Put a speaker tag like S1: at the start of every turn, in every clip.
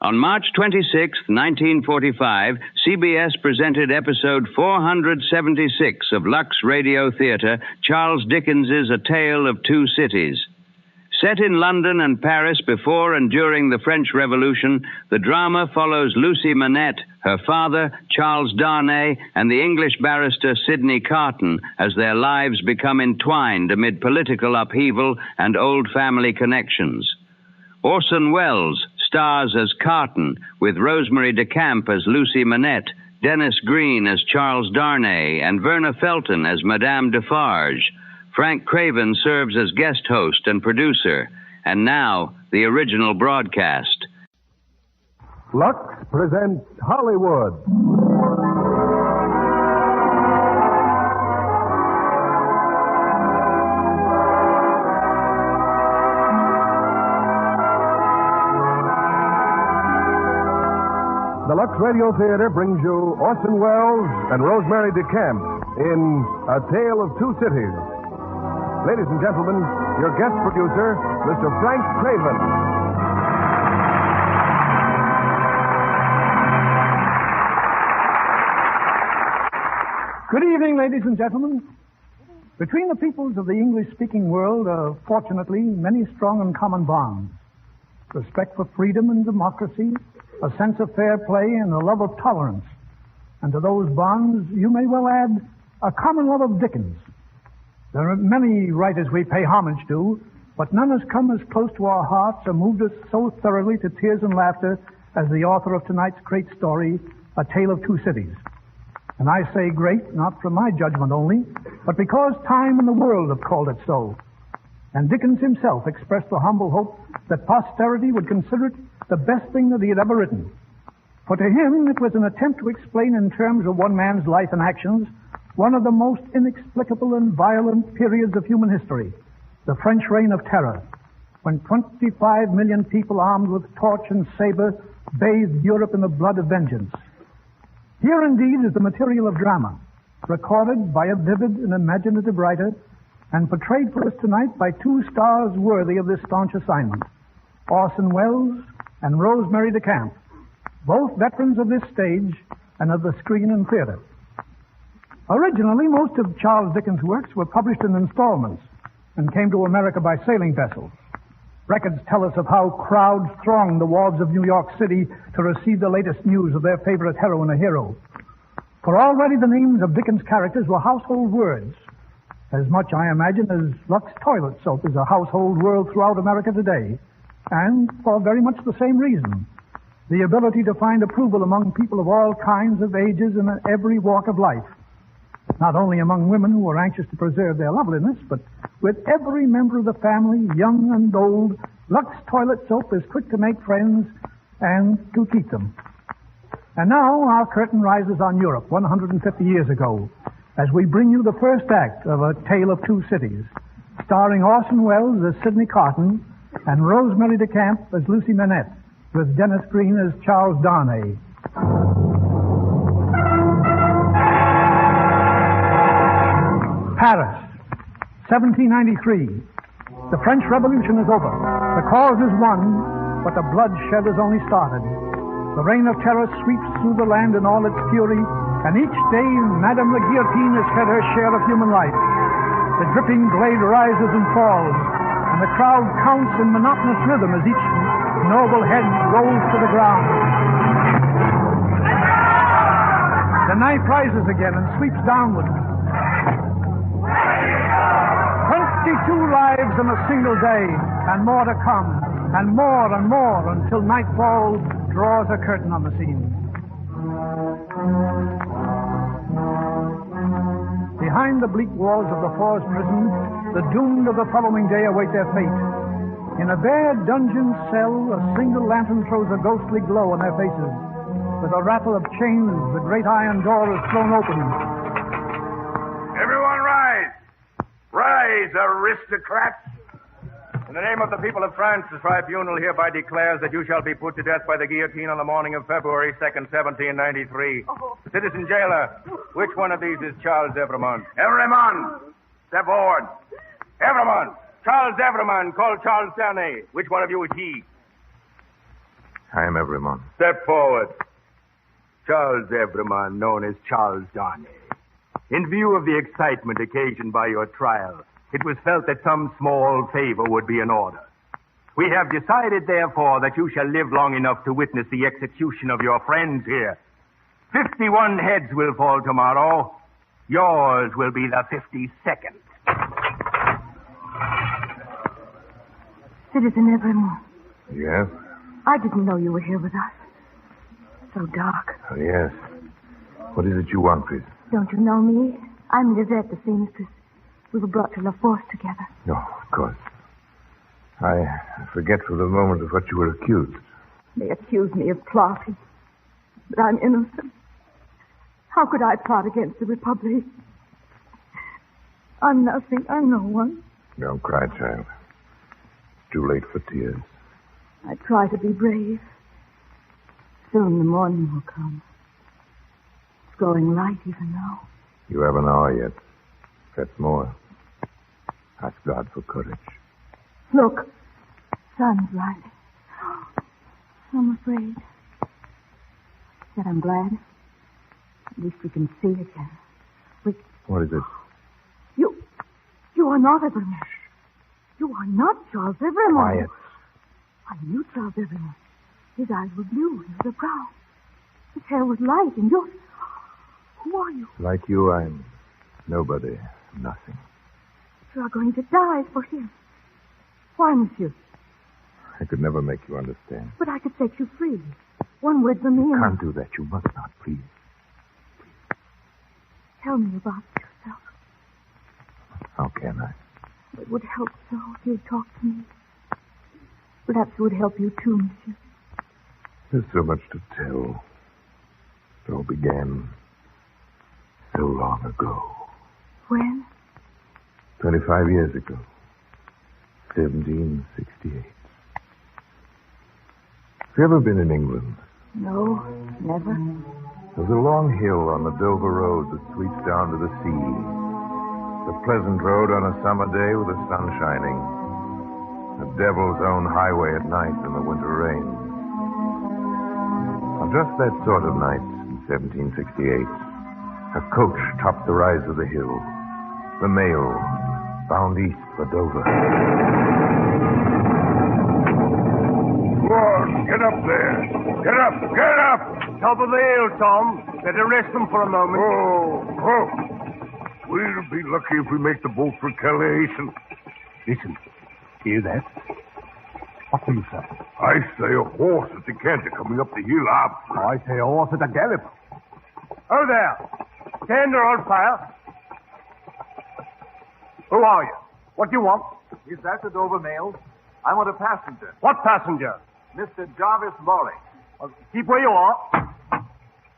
S1: On March 26, 1945, CBS presented episode 476 of Lux Radio Theater, Charles Dickens' A Tale of Two Cities. Set in London and Paris before and during the French Revolution, the drama follows Lucie Manette, her father, Charles Darnay, and the English barrister Sydney Carton as their lives become entwined amid political upheaval and old family connections. Orson Welles stars as Carton, with Rosemary DeCamp as Lucie Manette, Dennis Green as Charles Darnay, and Verna Felton as Madame Defarge. Frank Craven serves as guest host and producer. And now, the original broadcast.
S2: Lux presents Hollywood. The Lux Radio Theater brings you Orson Welles and Rosemary DeCamp in A Tale of Two Cities. Ladies and gentlemen, your guest producer, Mr. Frank Craven.
S3: Good evening, ladies and gentlemen. Between the peoples of the English-speaking world are, fortunately, many strong and common bonds. Respect for freedom and democracy, a sense of fair play, and a love of tolerance. And to those bonds, you may well add a common love of Dickens. There are many writers we pay homage to, but none has come as close to our hearts or moved us so thoroughly to tears and laughter as the author of tonight's great story, A Tale of Two Cities. And I say great, not from my judgment only, but because time and the world have called it so. And Dickens himself expressed the humble hope that posterity would consider it the best thing that he had ever written. For to him, it was an attempt to explain in terms of one man's life and actions one of the most inexplicable and violent periods of human history, the French Reign of Terror, when 25 million people armed with torch and saber bathed Europe in the blood of vengeance. Here indeed is the material of drama, recorded by a vivid and imaginative writer and portrayed for us tonight by two stars worthy of this staunch assignment, Orson Welles and Rosemary DeCamp, both veterans of this stage and of the screen and theater. Originally, most of Charles Dickens' works were published in installments and came to America by sailing vessels. Records tell us of how crowds thronged the wharves of New York City to receive the latest news of their favorite heroine or hero. For already the names of Dickens' characters were household words, as much, I imagine, as Lux toilet soap is a household word throughout America today, and for very much the same reason. The ability to find approval among people of all kinds of ages and in every walk of life. Not only among women who are anxious to preserve their loveliness, but with every member of the family, young and old, Lux toilet soap is quick to make friends and to keep them. And now our curtain rises on Europe 150 years ago as we bring you the first act of A Tale of Two Cities, starring Orson Welles as Sydney Carton and Rosemary DeCamp as Lucie Manette, with Dennis Green as Charles Darnay. Paris, 1793. The French Revolution is over. The cause is won, but the bloodshed has only started. The reign of terror sweeps through the land in all its fury, and each day Madame la Guillotine has fed her share of human life. The dripping blade rises and falls, and the crowd counts in monotonous rhythm as each noble head rolls to the ground. The knife rises again and sweeps downward. 22 lives in a single day, and more to come, and more until nightfall draws a curtain on the scene. Behind the bleak walls of the Forest prison, the doomed of the following day await their fate. In a bare dungeon cell, a single lantern throws a ghostly glow on their faces. With a rattle of chains, the great iron door is thrown open.
S4: Everyone rise! Rise, aristocrats! In the name of the people of France, the tribunal hereby declares that you shall be put to death by the guillotine on the morning of February 2nd, 1793. Citizen jailer, which one of these is Charles Evremont? Evremont! Step forward. Evremont! Charles Evremont, called Charles Darnay. Which one of you is he?
S5: I am Everyman.
S4: Step forward. Charles Everyman, known as Charles Darnay. In view of the excitement occasioned by your trial, it was felt that some small favor would be in order. We have decided, therefore, that you shall live long enough to witness the execution of your friends here. 51 heads will fall tomorrow. Yours will be the 52nd.
S6: Citizen Evermore.
S5: Yes?
S6: I didn't know you were here with us. So dark.
S5: Oh, yes. What is it you want, please?
S6: Don't you know me? I'm Lisette, the seamstress. We were brought to La Force together.
S5: No, of course. I forget for the moment of what you were accused.
S6: They accused me of plotting. But I'm innocent. How could I plot against the Republic? I'm nothing. I'm no one.
S5: Don't cry, child. It's too late for tears.
S6: I try to be brave. Soon the morning will come. It's growing light even now.
S5: You have an hour yet. That's more. Ask God for courage.
S6: Look. Sun's rising. I'm afraid. Yet I'm glad. At least we can see again.
S5: What is it?
S6: You are not Evermore. You are not Charles Evermore.
S5: Quiet.
S6: I knew Charles Evermore. His eyes were blue and his brown. His hair was light and yours. Who are you?
S5: Like you, I'm nobody, nothing.
S6: You are going to die for him. Why, monsieur?
S5: I could never make you understand.
S6: But I could set you free. One word from me and...
S5: Can't do that. You must not, please.
S6: Tell me about yourself.
S5: How can I?
S6: It would help so if you'd talk to me. Perhaps it would help you too, monsieur.
S5: There's so much to tell. It all began so long ago.
S6: When?
S5: 25 years ago. 1768. Have you ever been in England?
S6: No, never.
S5: There's a long hill on the Dover Road that sweeps down to the sea. It's a pleasant road on a summer day with the sun shining. The devil's own highway at night in the winter rain. On just that sort of night in 1768, a coach topped the rise of the hill. The mail bound east for Dover.
S4: Go on, get up there. Get up, get up! Top of the hill, Tom. Better rest them for a moment.
S7: Oh. We'll be lucky if we make the boat for Calais.
S3: Listen. Hear that? What do you say?
S7: I say a horse at the canter coming up the hill after.
S3: I say a horse at a gallop.
S4: Oh, there. Stand or I'll fire. Who are you? What do you want?
S8: Is that the Dover mail? I want a passenger.
S4: What passenger?
S8: Mr. Jarvis Lorry.
S4: Keep where you are.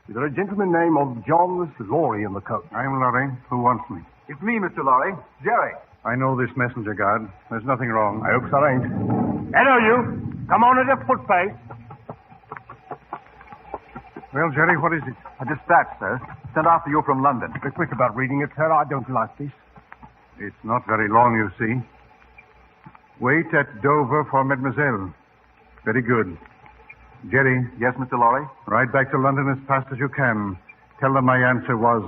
S4: Is there a gentleman named John Lorry in the coach?
S9: I'm Lorry. Who wants me?
S8: It's me, Mr. Lorry. Jerry.
S9: I know this messenger guard. There's nothing wrong.
S4: I hope so ain't. Hello, you. Come on at a foot pace.
S9: Well, Jerry, what is it?
S8: A dispatch, sir. Sent after you from London.
S4: Be quick about reading it, sir. I don't like this.
S9: It's not very long, you see. Wait at Dover for Mademoiselle. Very good. Jerry.
S8: Yes, Mr. Lorry?
S9: Ride back to London as fast as you can. Tell them my answer was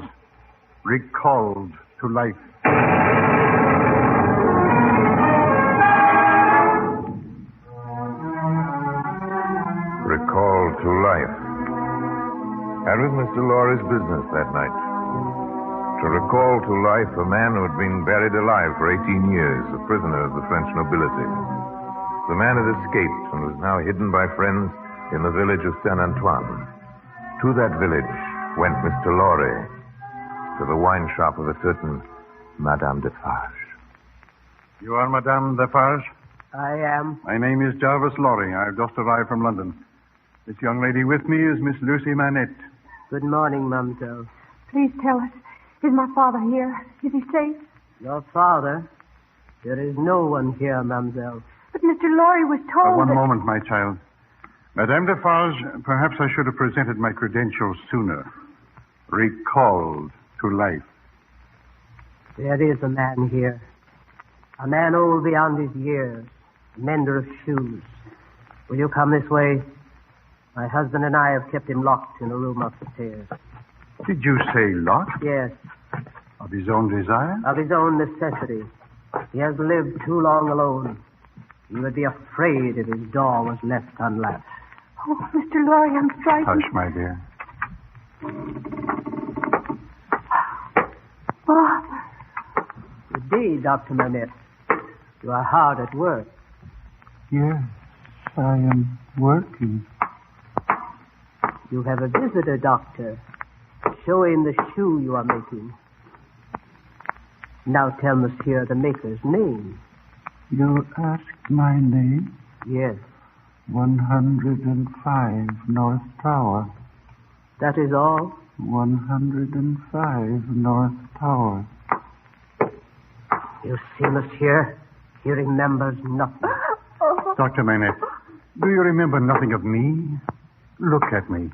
S9: recalled to life.
S5: Recalled to life. That was Mr. Lorry's business that night. To recall to life a man who had been buried alive for 18 years, a prisoner of the French nobility. The man had escaped and was now hidden by friends in the village of Saint-Antoine. To that village went Mr. Lorry, to the wine shop of a certain Madame Defarge.
S9: You are Madame Defarge?
S10: I am.
S9: My name is Jarvis Lorry. I've just arrived from London. This young lady with me is Miss Lucie Manette.
S10: Good morning, mademoiselle.
S6: Please tell us, is my father here? Is he safe?
S10: Your father? There is no one here, mademoiselle.
S6: But Mr. Lorry was told
S9: One
S6: that...
S9: moment, my child. Madame Defarge, perhaps I should have presented my credentials sooner. Recalled to life.
S10: There is a man here. A man old beyond his years. A mender of shoes. Will you come this way? My husband and I have kept him locked in a room upstairs.
S9: Did you say locked?
S10: Yes,
S9: Of his own desire?
S10: of his own necessity. He has lived too long alone. He would be afraid if his door was left unlatched.
S6: Oh, Mr. Lorry, I'm frightened.
S9: Hush, my dear.
S6: Father.
S10: Good day, Dr. Manette. You are hard at work.
S9: Yes, I am working.
S10: You have a visitor, Doctor. Show him the shoe you are making. Now tell Monsieur the maker's name.
S9: You asked my name?
S10: Yes,
S9: 105 North Tower.
S10: that is all.
S9: 105 North Tower.
S10: You see, Monsieur, he remembers nothing.
S9: Dr. Manette, do you remember nothing of me? Look at me.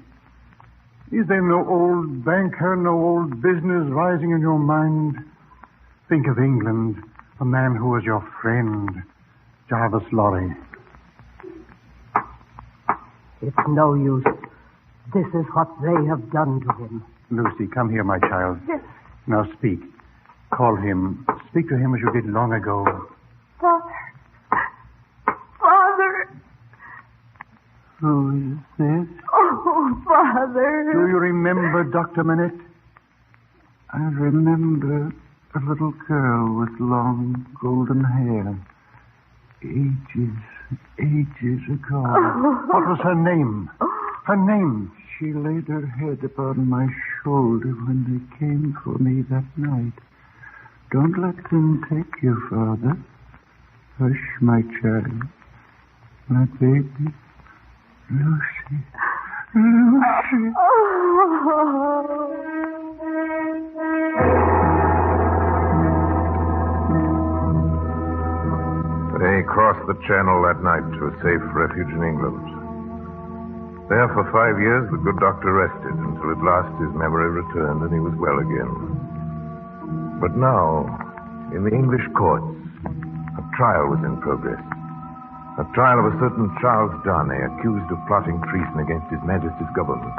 S9: Is there no old banker, no old business rising in your mind? Think of England, a man who was your friend, Jarvis Lorry.
S10: It's no use. This is what they have done to him.
S9: Lucy, come here, my child.
S6: Yes.
S9: Now speak. Call him. Speak to him as you did long ago.
S6: Father. Father.
S9: Who is this?
S6: Oh, Father.
S9: Do you remember Dr. Manette? I remember a little girl with long golden hair. Ages ago. What was her name? Her name. She laid her head upon my shoulder when they came for me that night. Don't let them take you, Father. Hush, my child. My baby. Lucy. Lucy.
S5: They crossed the Channel that night to a safe refuge in England. There for 5 years, the good doctor rested until at last his memory returned and he was well again. But now, in the English courts, a trial was in progress. A trial of a certain Charles Darnay, accused of plotting treason against His Majesty's government.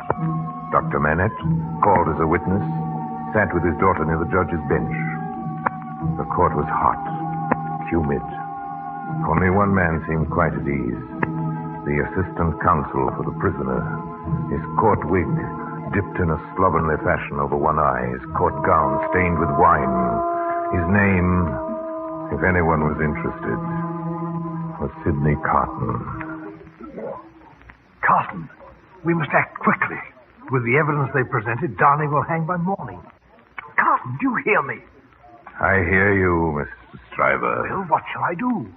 S5: Dr. Manette, called as a witness, sat with his daughter near the judge's bench. The court was hot, humid. Only one man seemed quite at ease. The assistant counsel for the prisoner. His court wig dipped in a slovenly fashion over one eye. His court gown stained with wine. His name, if anyone was interested, was Sydney Carton.
S7: Carton, we must act quickly. With the evidence they presented, Darnay will hang by morning. Carton, do you hear me?
S5: I hear you, Mr. Stryver.
S7: Well, what shall I do?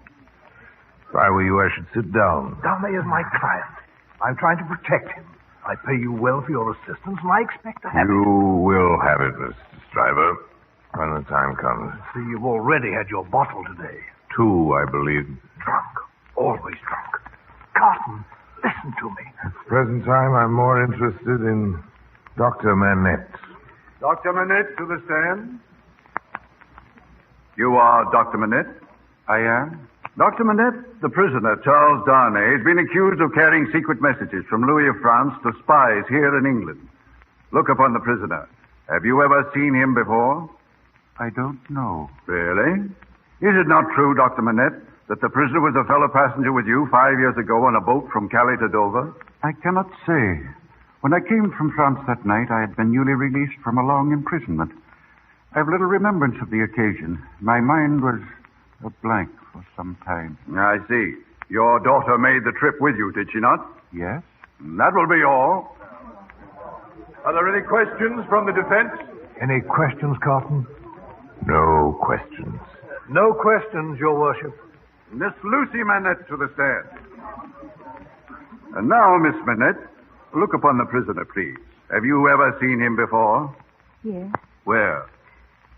S5: If I were you, I should sit down.
S7: Darnay is my client. I'm trying to protect him. I pay you well for your assistance, and I expect to have
S5: You will have it, Mr. Stryver, when the time comes.
S7: See, you've already had your bottle today.
S5: 2, I believe.
S7: Drunk. Always drunk. Carton, listen to me.
S5: At the present time, I'm more interested in Dr. Manette.
S8: Dr. Manette, to the stand. You are Dr. Manette?
S9: I am?
S8: Dr. Manette, the prisoner, Charles Darnay, has been accused of carrying secret messages from Louis of France to spies here in England. Look upon the prisoner. Have you ever seen him before?
S9: I don't know.
S8: Really? Is it not true, Dr. Manette, that the prisoner was a fellow passenger with you 5 years ago on a boat from Calais to Dover?
S9: I cannot say. When I came from France that night, I had been newly released from a long imprisonment. I have little remembrance of the occasion. My mind was a blank for some time.
S8: I see. Your daughter made the trip with you, did she not?
S9: Yes?
S8: That will be all. Are there any questions from the defense?
S7: Any questions, Carton?
S5: No questions.
S7: No questions, Your Worship.
S8: Miss Lucie Manette to the stand. And now, Miss Manette, look upon the prisoner, please. Have you ever seen him before?
S6: Yes.
S8: Where?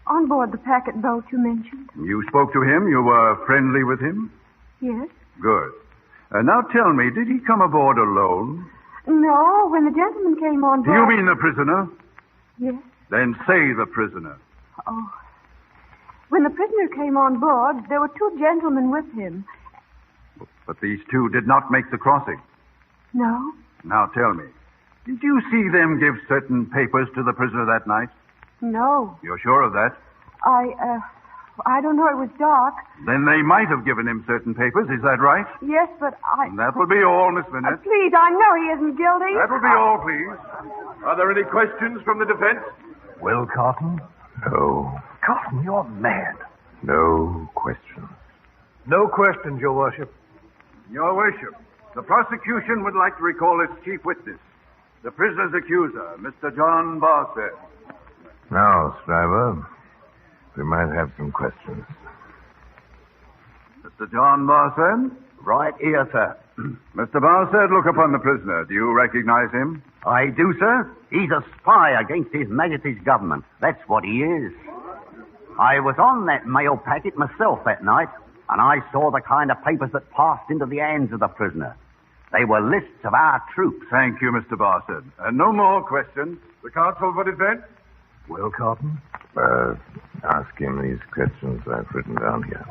S6: On board the packet boat you mentioned.
S8: You spoke to him? You were friendly with him?
S6: Yes.
S8: Good. Now tell me, did he come aboard alone?
S6: No, when the gentleman came on
S8: Do
S6: board...
S8: you mean the prisoner?
S6: Yes.
S8: Then say the prisoner.
S6: Oh. When the prisoner came on board, there were 2 gentlemen with him.
S8: But these 2 did not make the crossing.
S6: No.
S8: Now tell me, did you see them give certain papers to the prisoner that night?
S6: No.
S8: You're sure of that?
S6: I don't know. It was dark.
S8: Then they might have given him certain papers, is that right?
S6: Yes, but
S8: And that will be all, Miss Manette.
S6: Please, I know he isn't guilty.
S8: That will be all, please.
S4: Are there any questions from the defense?
S7: Well, Carton?
S5: No.
S7: Carton, you're mad.
S5: No questions.
S7: No questions, Your Worship.
S8: Your Worship, the prosecution would like to recall its chief witness, the prisoner's accuser, Mr. John Barset.
S5: Now, Stryver, we might have some questions.
S8: Mr. John Barset?
S11: Right here, sir.
S8: Mr. Barset, look upon the prisoner. Do you recognize him?
S11: I do, sir. He's a spy against His Majesty's government. That's what he is. I was on that mail packet myself that night, and I saw the kind of papers that passed into the hands of the prisoner. They were lists of our troops.
S8: Thank you, Mr. Barset. And no more questions.
S4: The counsel for defense?
S7: Well, Carton?
S5: Ask him these questions I've written down here.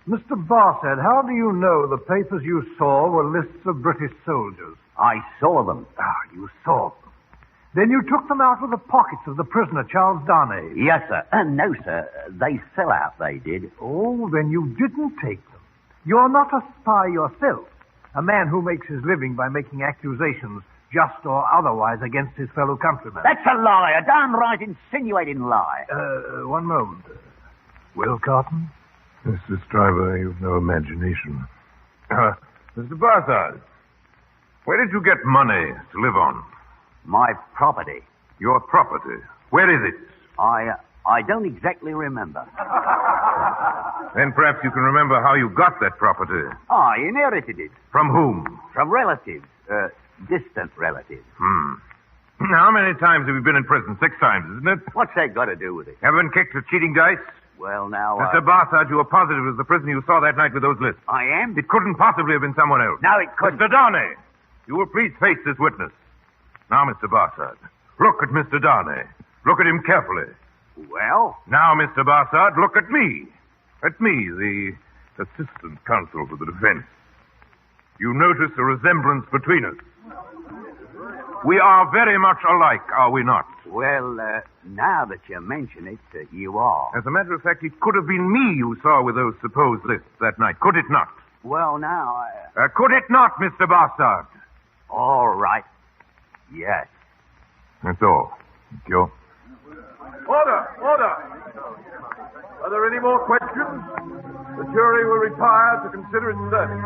S7: Mr. Barset, how do you know the papers you saw were lists of British soldiers?
S11: I saw them.
S7: You saw them. Then you took them out of the pockets of the prisoner, Charles Darnay.
S11: Yes, sir. No, sir. They fell out, they did.
S7: Oh, then you didn't take them. You're not a spy yourself. A man who makes his living by making accusations, just or otherwise, against his fellow countrymen.
S11: That's a lie, a downright insinuating lie.
S7: One moment. Well, Carton?
S5: Mr. Stryver, you've no imagination. Mr. Barthard, where did you get money to live on?
S11: My property.
S5: Your property. Where is it?
S11: I don't exactly remember.
S5: Then perhaps you can remember how you got that property.
S11: I inherited it.
S5: From whom?
S11: From relatives. Distant relatives.
S5: How many times have you been in prison? 6 times, isn't it?
S11: What's that got to do with it?
S5: Ever been kicked for cheating dice?
S11: Well, now,
S5: Mr. Barthard, you were positive it was the prisoner you saw that night with those lists.
S11: I am?
S5: It couldn't possibly have been someone else.
S11: No, it couldn't.
S5: Mr. Darnay, you will please face this witness. Now, Mr. Barthard, look at Mr. Darnay. Look at him carefully.
S11: Well?
S5: Now, Mr. Barthard, look at me. At me, the assistant counsel for the defense. You notice a resemblance between us. We are very much alike, are we not?
S11: Well, now that you mention it, you are.
S5: As a matter of fact, it could have been me you saw with those supposed lists that night, could it not?
S11: Well, now,
S5: could it not, Mr. Barthard?
S11: All right. Yes.
S5: That's all. Thank you.
S4: Order! Are there any more questions? The jury will retire to consider its verdict.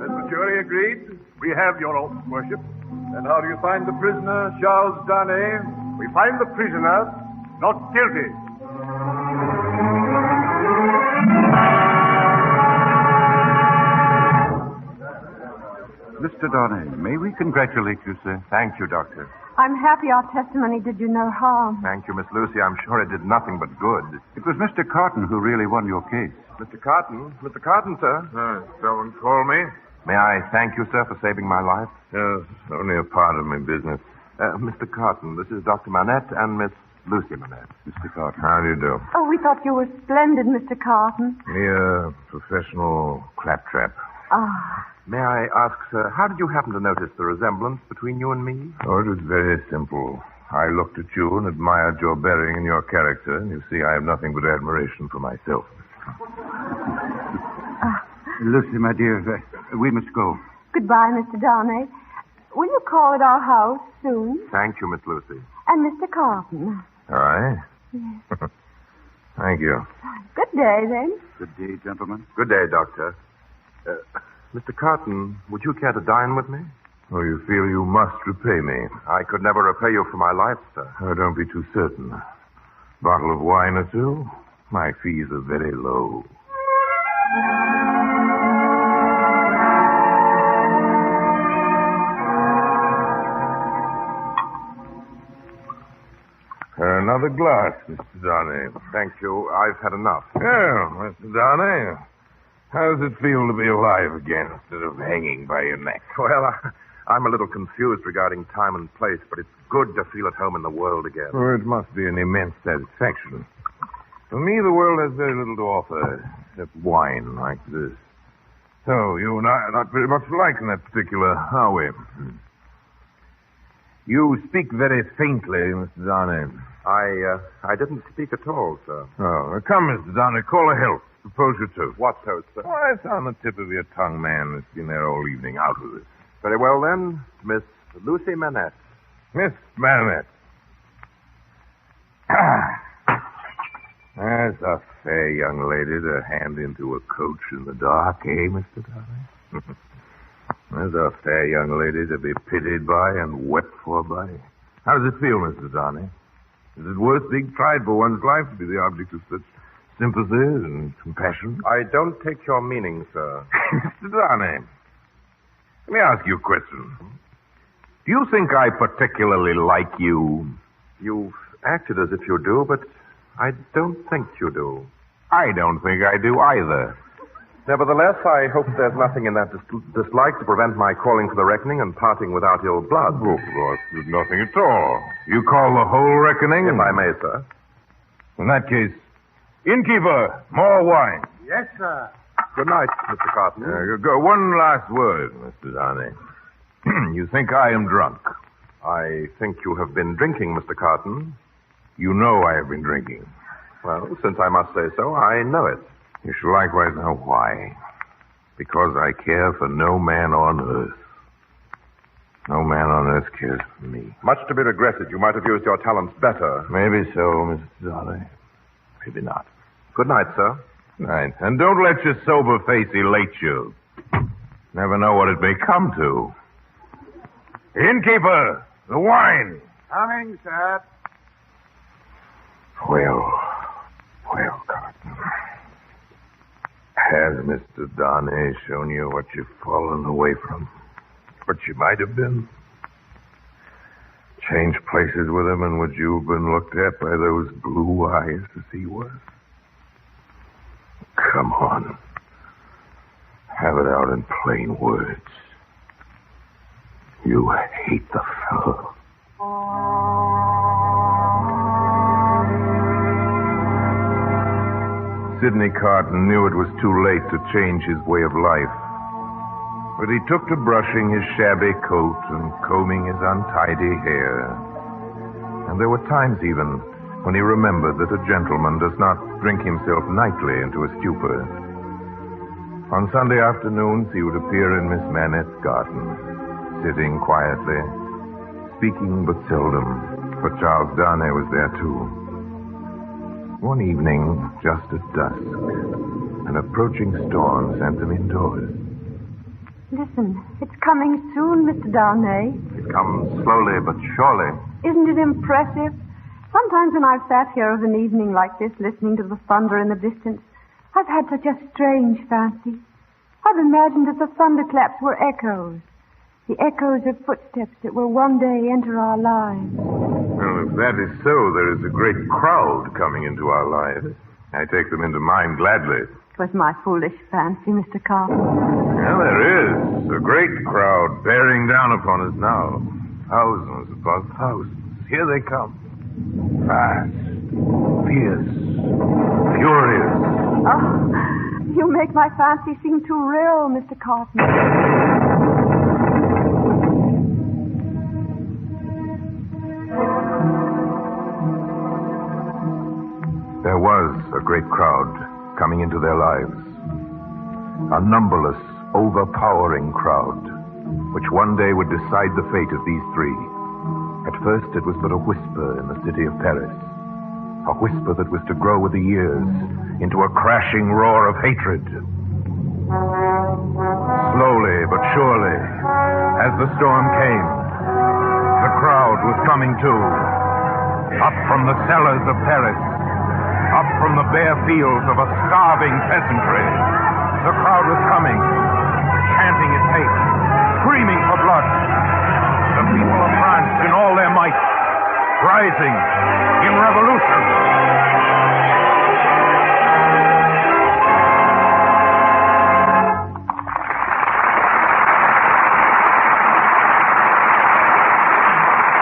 S4: Has the jury agreed? We have, Your Worship. And how do you find the prisoner, Charles Darnay? We find the prisoner not guilty.
S8: Mr. Darnay, may we congratulate you, sir?
S5: Thank you, Doctor.
S6: I'm happy our testimony did you no harm.
S5: Thank you, Miss Lucie. I'm sure it did nothing but good.
S8: It was Mr. Carton who really won your case.
S5: Mr. Carton? Mr. Carton, sir? Someone call me. May I thank you, sir, for saving my life? Yes, only a part of my business. Mr. Carton, this is Dr. Manette and Miss Lucie Manette.
S8: Mr. Carton.
S5: How do you do?
S6: Oh, we thought you were splendid, Mr. Carton.
S5: Mere professional claptrap.
S6: Ah.
S5: May I ask, sir, how did you happen to notice the resemblance between you and me? Oh, it was very simple. I looked at you and admired your bearing and your character, and you see I have nothing but admiration for myself.
S8: Lucie, my dear, we must go.
S6: Goodbye, Mr. Darnay. Will you call at our house soon?
S5: Thank you, Miss Lucie.
S6: And Mr. Carton.
S5: All right.
S6: Yes.
S5: Thank you.
S6: Good day, then.
S8: Good day, gentlemen.
S5: Good day, Doctor. Mr. Carton, would you care to dine with me? Oh, you feel you must repay me. I could never repay you for my life, sir. Oh, don't be too certain. Bottle of wine or two? My fees are very low. Another glass, Mr. Darnay. Thank you. I've had enough. Yeah, Mr. Darnay. How does it feel to be alive again instead of hanging by your neck? Well, I'm a little confused regarding time and place, but it's good to feel at home in the world again. Oh, it must be an immense satisfaction. For me, the world has very little to offer except wine like this. So, you and I are not very much alike in that particular, are we? You speak very faintly, Mr. Darnay.
S4: I didn't speak at all, sir.
S5: Oh, come, Mr. Darnay, call a help. Suppose you to.
S4: What toast, sir?
S5: Why, it's on the tip of your tongue, man. It's been there all evening. Out with it.
S4: Very well, then. Miss Lucie Manette.
S5: Miss Manette. That's a fair young lady to hand into a coach in the dark, eh, Mr. Darnay? There's a fair young lady to be pitied by and wept for by. How does it feel, Mr. Darnay? Is it worth being tried for one's life to be the object of such sympathy and compassion?
S4: I don't take your meaning, sir.
S5: Mr. Darnay, let me ask you a question. Do you think I particularly like you?
S4: You've acted as if you do, but I don't think you do.
S5: I don't think I do either.
S4: Nevertheless, I hope there's nothing in that dislike to prevent my calling for the reckoning and parting without ill blood.
S5: Oh, of course, there's nothing at all. You call the whole reckoning?
S4: If I may, sir.
S5: In that case, innkeeper, more wine.
S7: Yes, sir.
S4: Good night, Mr. Carton.
S5: Go. One last word, Mr. Darnay. You think I am drunk?
S4: I think you have been drinking, Mr. Carton.
S5: You know I have been drinking.
S4: Well, since I must say so, I know it.
S5: You should likewise know why. Because I care for no man on earth. No man on earth cares for me.
S4: Much to be regretted. You might have used your talents better.
S5: Maybe so, Mr. Darnay. Maybe not.
S4: Good night, sir.
S5: Right. And don't let your sober face elate you. Never know what it may come to. Innkeeper, the wine.
S7: Coming, sir.
S5: Well, Carton. Has Mr. Darnay shown you what you've fallen away from? What you might have been? Change places with him, and would you have been looked at by those blue eyes as he was? Come on. Have it out in plain words. You hate the fellow. Sydney Carton knew it was too late to change his way of life. But he took to brushing his shabby coat and combing his untidy hair. And there were times even when he remembered that a gentleman does not drink himself nightly into a stupor. On Sunday afternoons, he would appear in Miss Manette's garden, sitting quietly, speaking but seldom, for Charles Darnay was there too. One evening, just at dusk, an approaching storm sent them indoors.
S6: Listen, it's coming soon, Mr. Darnay.
S4: It comes slowly but surely.
S6: Isn't it impressive? Sometimes when I've sat here of an evening like this, listening to the thunder in the distance, I've had such a strange fancy. I've imagined that the thunderclaps were echoes. The echoes of footsteps that will one day enter our lives.
S5: Well, if that is so, there is a great crowd coming into our lives. I take them into mine gladly.
S6: It was my foolish fancy, Mr. Carton.
S5: Well, there is a great crowd bearing down upon us now. Thousands upon thousands. Here they come. Fast, fierce, furious.
S6: Oh, you make my fancy seem too real, Mr. Carton.
S5: There was a great crowd coming into their lives. A numberless, overpowering crowd, which one day would decide the fate of these three. At first, it was but a whisper in the city of Paris. A whisper that was to grow with the years into a crashing roar of hatred. Slowly but surely, as the storm came, the crowd was coming too. Up from the cellars of Paris. Up from the bare fields of a starving peasantry. The crowd was coming, chanting its hate, screaming for blood. The people of France in all their might, rising in revolution.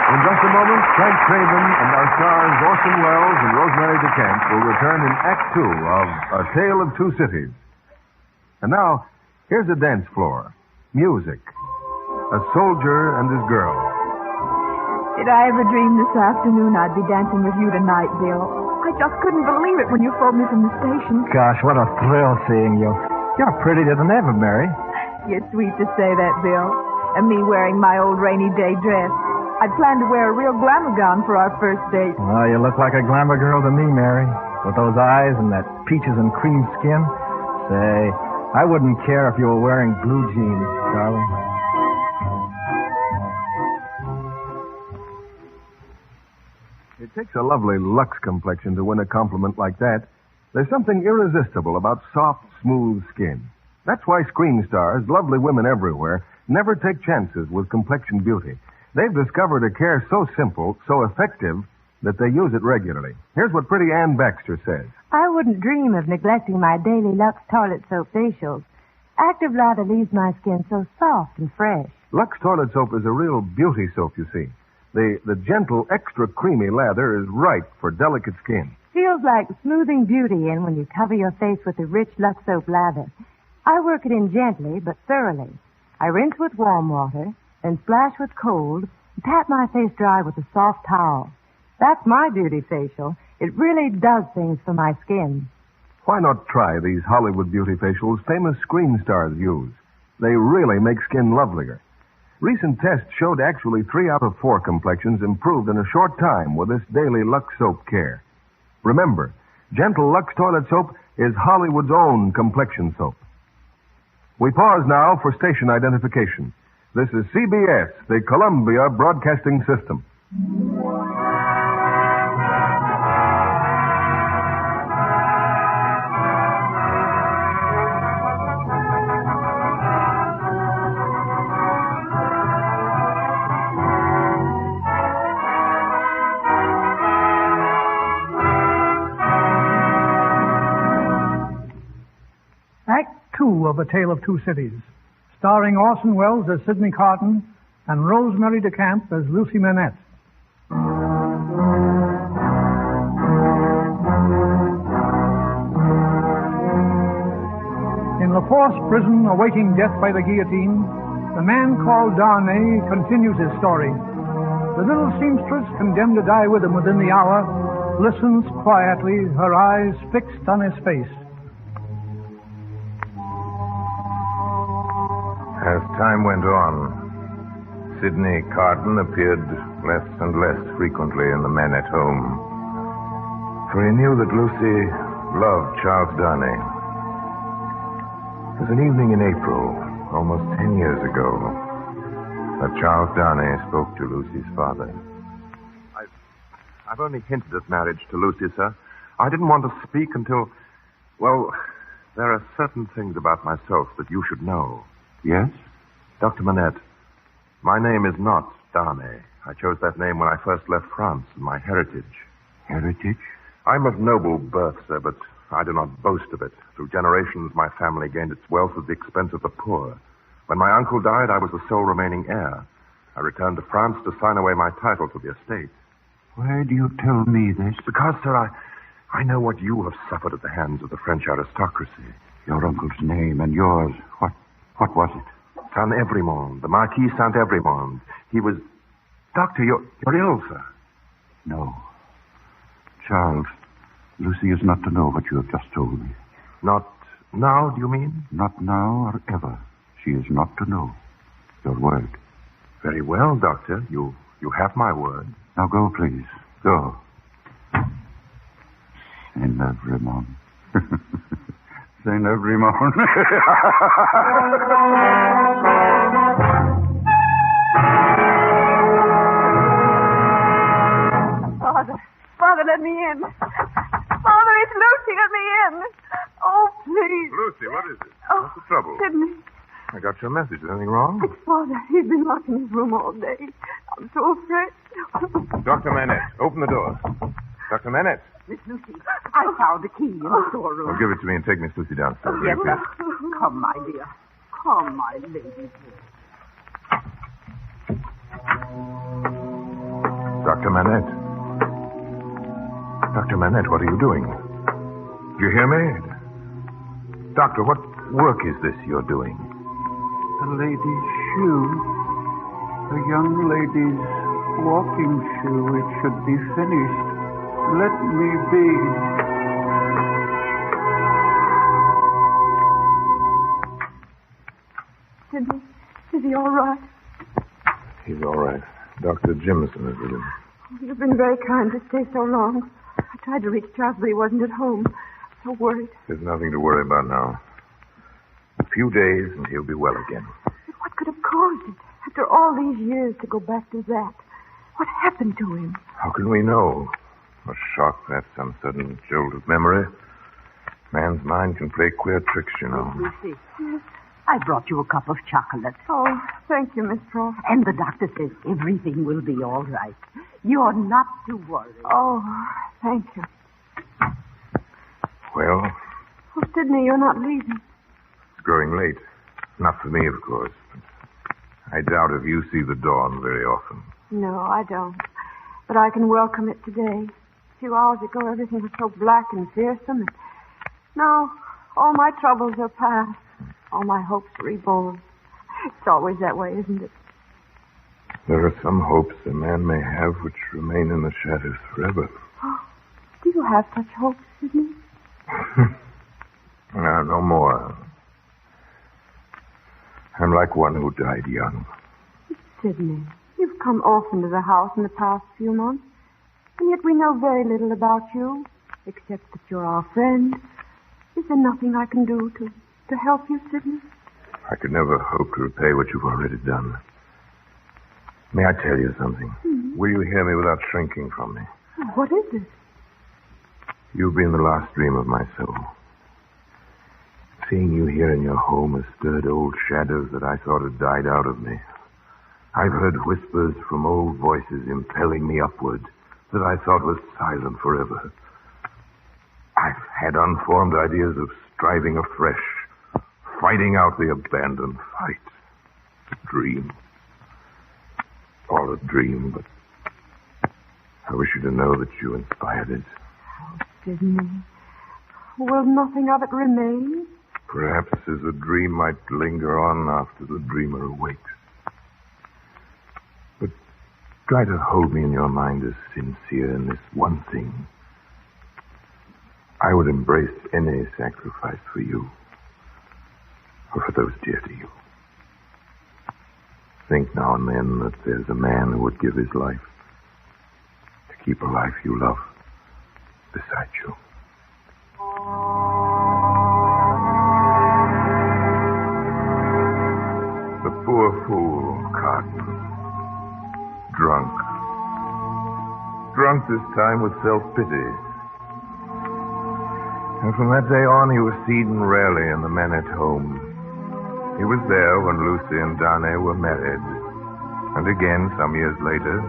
S2: In just a moment, Frank Craven and our stars Orson Welles and Rosemary DeCamp will return in Act Two of A Tale of Two Cities. And now, Here's a dance floor. Music. A soldier and his girl.
S6: Did I ever dream this afternoon I'd be dancing with you tonight, Bill? I just couldn't believe it when you phoned me from the station.
S12: Gosh, what a thrill seeing you. You're prettier than ever, Mary.
S6: You're sweet to say that, Bill. And me wearing my old rainy day dress. I'd planned to wear a real glamour gown for our first date.
S12: Well, you look like a glamour girl to me, Mary. With those eyes and that peaches and cream skin. Say, I wouldn't care if you were wearing blue jeans, darling.
S2: It takes a lovely Lux complexion to win a compliment like that. There's something irresistible about soft, smooth skin. That's why screen stars, lovely women everywhere, never take chances with complexion beauty. They've discovered a care so simple, so effective, that they use it regularly. Here's what pretty Ann Baxter says.
S13: I wouldn't dream of neglecting my daily Lux toilet soap facials. Active lather leaves my skin so soft and fresh.
S2: Lux toilet soap is a real beauty soap, you see. The gentle, extra creamy lather is right for delicate skin.
S13: Feels like smoothing beauty in when you cover your face with the rich Lux soap lather. I work it in gently but thoroughly. I rinse with warm water, then splash with cold, and pat my face dry with a soft towel. That's my beauty facial. It really does things for my skin.
S2: Why not try these Hollywood beauty facials famous screen stars use? They really make skin lovelier. Recent tests showed actually 3 out of 4 complexions improved in a short time with this daily Lux soap care. Remember, gentle Lux toilet soap is Hollywood's own complexion soap. We pause now for station identification. This is CBS, the Columbia Broadcasting System.
S3: Act 2 of A Tale of Two Cities, starring Orson Welles as Sydney Carton and Rosemary DeCamp as Lucie Manette. In La Force prison, awaiting death by the guillotine, the man called Darnay continues his story. The little seamstress, condemned to die with him within the hour, listens quietly, her eyes fixed on his face.
S5: As time went on, Sydney Carton appeared less and less frequently in the Manette home, for he knew that Lucie loved Charles Darnay. It was an evening in April, almost 10 years ago, that Charles Darnay spoke to Lucie's father.
S14: I've only hinted at marriage to Lucie, sir. I didn't want to speak until... Well, there are certain things about myself that you should know.
S9: Yes?
S14: Dr. Manette, my name is not Darnay. I chose that name when I first left France, my heritage.
S9: Heritage?
S14: I'm of noble birth, sir, but I do not boast of it. Through generations, my family gained its wealth at the expense of the poor. When my uncle died, I was the sole remaining heir. I returned to France to sign away my title to the estate.
S9: Why do you tell me this?
S14: Because, sir, I know what you have suffered at the hands of the French aristocracy.
S9: Your uncle's name and yours. What was it?
S14: Saint Evremond, the Marquis Saint Evremond. He was... Doctor, you're ill, sir.
S9: No. Charles, Lucie is not to know what you have just told me.
S14: Not now, do you mean?
S9: Not now or ever. She is not to know. Your word.
S14: Very well, Doctor. You have my word.
S9: Now go, please. Go. Saint Evremond. Saint Evremond.
S6: Father, let me in. Father, it's Lucie. Let me in. Oh, please.
S5: Lucie, what is it?
S6: Oh,
S5: What's the trouble?
S6: Sydney.
S5: I got your message. Is anything wrong?
S6: It's Father. He's been locked in his room all day. I'm so afraid.
S5: Dr. Manette, open the door. Dr. Manette.
S15: Miss Lucie, I found the key in the storeroom.
S5: Well, give it to me and take Miss Lucie downstairs.
S15: Yes, sir. Come, my dear. Come, my lady.
S5: Dr. Manette. Dr. Manette, what are you doing? Do you hear me? Doctor, what work is this you're doing?
S9: A lady's shoe. A young lady's walking shoe. It should be finished. Let me be.
S6: Sydney, is he all right?
S5: He's all right. Dr. Jimison is with him.
S6: You've been very kind to stay so long. I tried to reach Charles, but he wasn't at home. So worried.
S5: There's nothing to worry about now. A few days and he'll be well again.
S6: But what could have caused it? After all these years to go back to that. What happened to him?
S5: How can we know? A shock, that's some sudden jolt of memory. Man's mind can play queer tricks, you know.
S15: Lucie, I brought you a cup of chocolate.
S6: Oh, thank you, Miss Frost.
S15: And the doctor says everything will be all right. You're not to worry.
S6: Oh, thank you.
S5: Well?
S6: Oh, Sydney, you're not leaving.
S5: It's growing late. Not for me, of course. But I doubt if you see the dawn very often.
S6: No, I don't. But I can welcome it today. A few hours ago, everything was so black and fearsome. And now, all my troubles are past. All my hopes reborn. It's always that way, isn't it?
S5: There are some hopes a man may have which remain in the shadows forever.
S6: Oh, do you have such hopes, Sydney?
S5: No more. I'm like one who died young.
S6: Sydney, you've come often to the house in the past few months, and yet we know very little about you, except that you're our friend. Is there nothing I can do to help you, Sydney?
S5: I could never hope to repay what you've already done. May I tell you something? Mm-hmm. Will you hear me without shrinking from me?
S6: What is it?
S5: You've been the last dream of my soul. Seeing you here in your home has stirred old shadows that I thought had died out of me. I've heard whispers from old voices impelling me upward that I thought was silent forever. I've had unformed ideas of striving afresh, fighting out the abandoned fight. A dream. All a dream, but I wish you to know that you inspired it.
S6: Oh, Sydney. Will nothing of it remain?
S5: Perhaps as a dream might linger on after the dreamer awakes. But try to hold me in your mind as sincere in this one thing. I would embrace any sacrifice for you, or for those dear to you. Think now and then that there's a man who would give his life to keep a life you love beside you. The poor fool, Carton. Drunk. Drunk this time with self-pity. And from that day on, he was seen rarely in the Manette home. He was there when Lucie and Darnay were married. And again, some years later,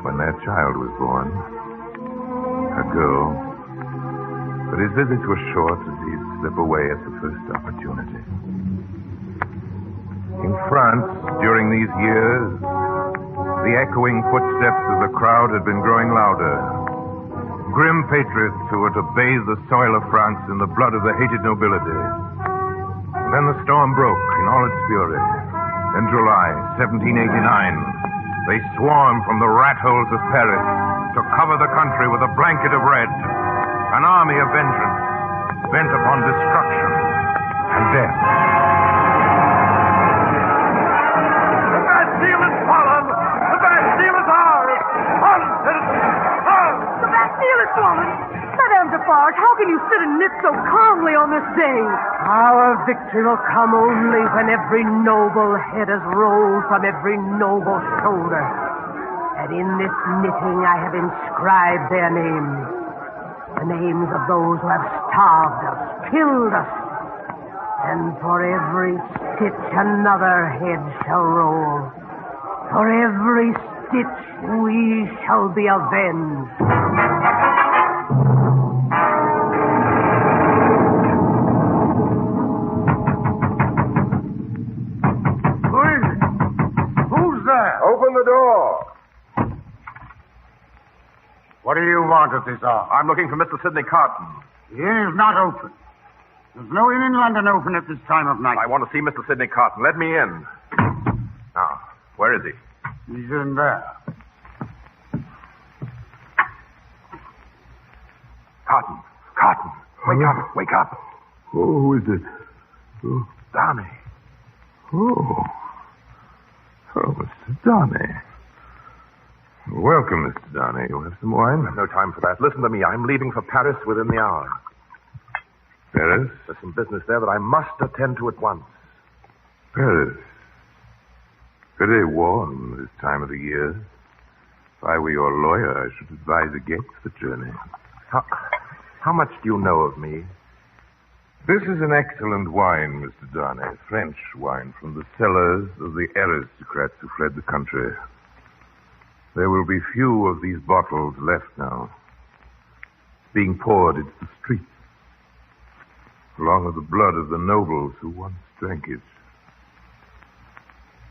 S5: when their child was born. A girl. But his visits were short, as he'd slip away at the first opportunity. In France, during these years, the echoing footsteps of the crowd had been growing louder. Grim patriots who were to bathe the soil of France in the blood of the hated nobility. And then the storm broke in all its fury. In July 1789, they swarmed from the rat holes of Paris to cover the country with a blanket of red. An army of vengeance, bent upon destruction and death.
S4: The Bastille is fallen! The Bastille is ours! On, citizens! On!
S15: The Bastille is fallen! Madame Defarge, how can you sit and knit so calmly on this day?
S10: Our victory will come only when every noble head has rolled from every noble shoulder. And in this knitting I have inscribed their names. The names of those who have starved us, killed us. And for every stitch another head shall roll. For every stitch we shall be avenged.
S8: Who is it? Who's there?
S4: Open the door.
S8: What do you want at this hour?
S4: I'm looking for Mr. Sydney Carton.
S8: He is not open.
S9: There's no inn in London open at this time of night.
S14: I want to see Mr. Sydney Carton. Let me in. Now, where is he?
S9: He's in there.
S14: Carton, wake up.
S5: Oh, who is it? Oh.
S14: Darnay.
S5: Oh, Mr. Darnay. Welcome, Mr. Darnay. You have some wine?
S14: No time for that. Listen to me. I'm leaving for Paris within the hour.
S5: Paris?
S14: There's some business there that I must attend to at once.
S5: Paris. Very warm this time of the year. If I were your lawyer, I should advise against the journey.
S14: How much do you know of me?
S5: This is an excellent wine, Mr. Darnay. French wine from the cellars of the aristocrats who fled the country. There will be few of these bottles left now. Being poured into the streets, along with the blood of the nobles who once drank it.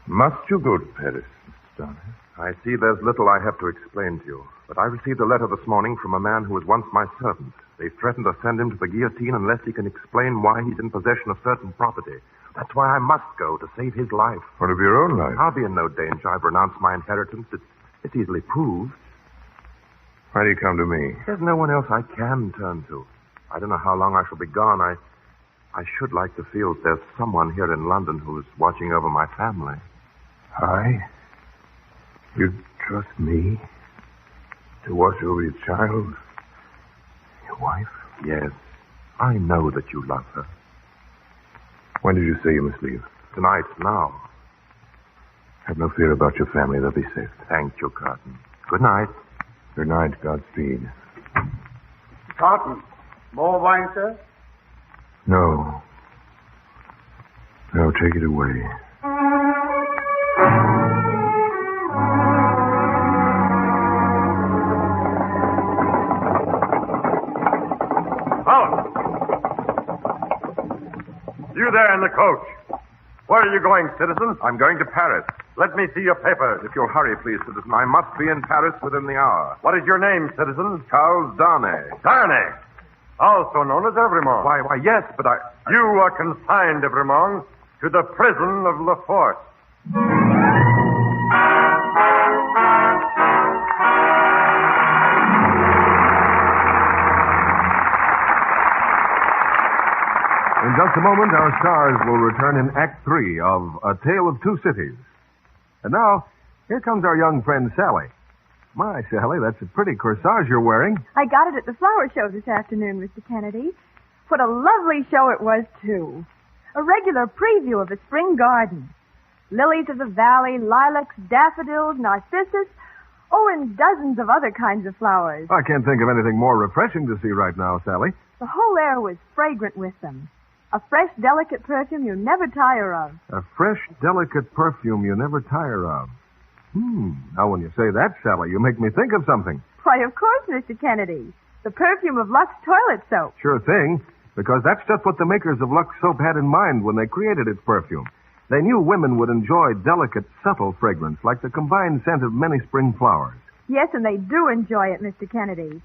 S5: Must you go to Paris, Mr. Darnay?
S14: I see there's little I have to explain to you. But I received a letter this morning from a man who was once my servant. They threatened to send him to the guillotine unless he can explain why he's in possession of certain property. That's why I must go, to save his life.
S5: What of your own life?
S14: I'll be in no danger. I've renounced my inheritance. It's easily proved.
S5: Why do you come to me?
S14: There's no one else I can turn to. I don't know how long I shall be gone. I should like to feel that there's someone here in London who's watching over my family.
S5: I? You trust me to watch over your child? Your wife?
S14: Yes. I know that you love her.
S5: When did you say you must leave?
S14: Tonight, now.
S5: Have no fear about your family. They'll be safe.
S14: Thank you, Carton. Good night.
S5: Good night. Godspeed.
S9: Carton, more wine, sir?
S5: No. No, take it away.
S4: You there in the coach. Where are you going, citizen?
S14: I'm going to Paris.
S4: Let me see your papers.
S14: If you'll hurry, please, citizen. I must be in Paris within the hour.
S4: What is your name, citizen?
S14: Charles Darnay.
S4: Darnay. Also known as Evremont.
S14: Why, yes, but
S4: You are consigned, Evremont, to the prison of La Force.
S2: In just a moment, our stars will return in Act 3 of A Tale of Two Cities. And now, here comes our young friend, Sally. My, Sally, that's a pretty corsage you're wearing.
S6: I got it at the flower show this afternoon, Mr. Kennedy. What a lovely show it was, too. A regular preview of a spring garden. Lilies of the valley, lilacs, daffodils, narcissus, and dozens of other kinds of flowers.
S2: I can't think of anything more refreshing to see right now, Sally.
S6: The whole air was fragrant with them. A fresh, delicate perfume you never tire of.
S2: A fresh, delicate perfume you never tire of. Now, when you say that, Sally, you make me think of something.
S6: Why, of course, Mr. Kennedy. The perfume of Lux toilet soap.
S2: Sure thing, because that's just what the makers of Lux soap had in mind when they created its perfume. They knew women would enjoy delicate, subtle fragrance like the combined scent of many spring flowers.
S6: Yes, and they do enjoy it, Mr. Kennedy.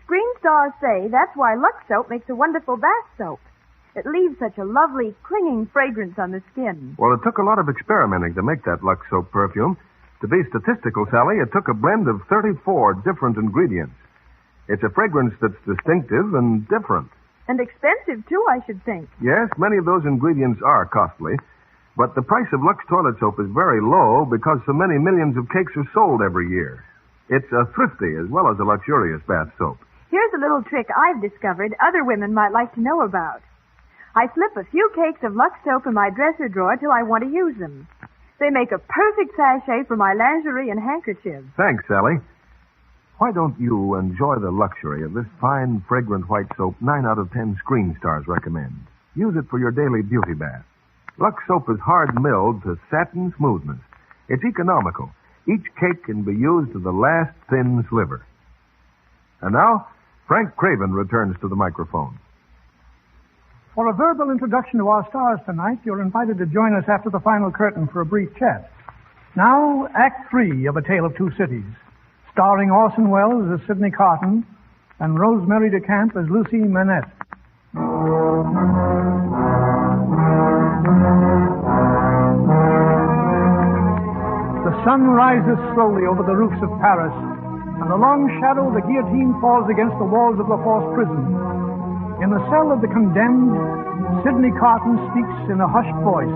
S6: Screen stars say that's why Lux soap makes a wonderful bath soap. It leaves such a lovely, clinging fragrance on the skin.
S2: Well, it took a lot of experimenting to make that Lux soap perfume. To be statistical, Sally, it took a blend of 34 different ingredients. It's a fragrance that's distinctive and different.
S6: And expensive, too, I should think.
S2: Yes, many of those ingredients are costly. But the price of Lux toilet soap is very low because so many millions of cakes are sold every year. It's a thrifty as well as a luxurious bath soap.
S6: Here's a little trick I've discovered other women might like to know about. I slip a few cakes of Lux soap in my dresser drawer till I want to use them. They make a perfect sachet for my lingerie and handkerchiefs.
S2: Thanks, Sally. Why don't you enjoy the luxury of this fine, fragrant white soap 9 out of 10 screen stars recommend? Use it for your daily beauty bath. Lux soap is hard milled to satin smoothness. It's economical. Each cake can be used to the last thin sliver. And now, Frank Craven returns to the microphone.
S3: For a verbal introduction to our stars tonight, you're invited to join us after the final curtain for a brief chat. Now, Act 3 of A Tale of Two Cities, starring Orson Welles as Sydney Carton and Rosemary DeCamp as Lucie Manette. The sun rises slowly over the roofs of Paris, and the long shadow of the guillotine falls against the walls of La Force prison. In the cell of the condemned, Sydney Carton speaks in a hushed voice,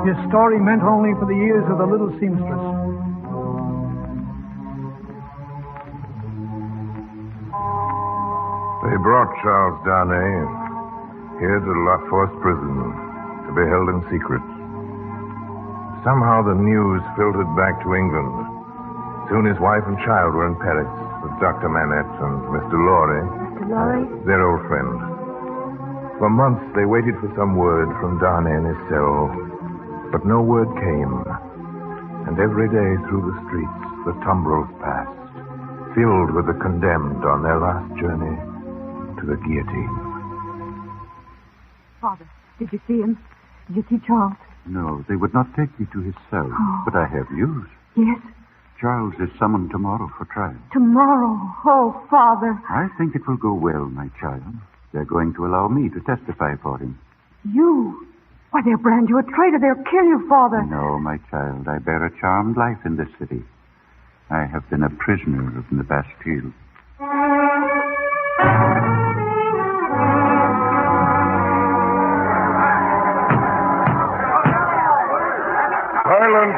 S3: his story meant only for the ears of the little seamstress.
S5: They brought Charles Darnay here to La Force prison to be held in secret. Somehow the news filtered back to England. Soon his wife and child were in Paris with Dr. Manette and Mr. Lorry, their old friend. For months they waited for some word from Darnay in his cell, but no word came. And every day through the streets the tumbrils passed, filled with the condemned on their last journey to the guillotine.
S6: Father, did you see him? Did you see Charles?
S9: No, they would not take me to his cell.
S6: Oh.
S9: But I have news.
S6: Yes?
S9: Charles is summoned tomorrow for trial.
S6: Tomorrow? Oh, Father.
S9: I think it will go well, my child. They're going to allow me to testify for him.
S6: You? Why, they'll brand you a traitor. They'll kill you, Father.
S9: No, my child. I bear a charmed life in this city. I have been a prisoner in the Bastille.
S14: Silence!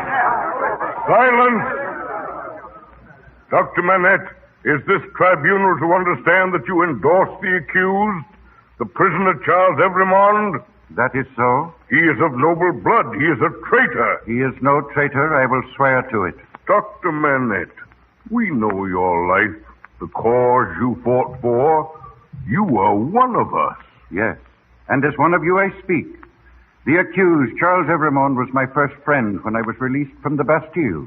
S14: Silence! Dr. Manette, is this tribunal to understand that you endorse the accused, the prisoner Charles Evremond?
S8: That is so.
S14: He is of noble blood. He is a traitor.
S8: He is no traitor. I will swear to it.
S14: Dr. Manette, we know your life, the cause you fought for. You are one of us.
S8: Yes, and as one of you I speak. The accused, Charles Evremond, was my first friend when I was released from the Bastille.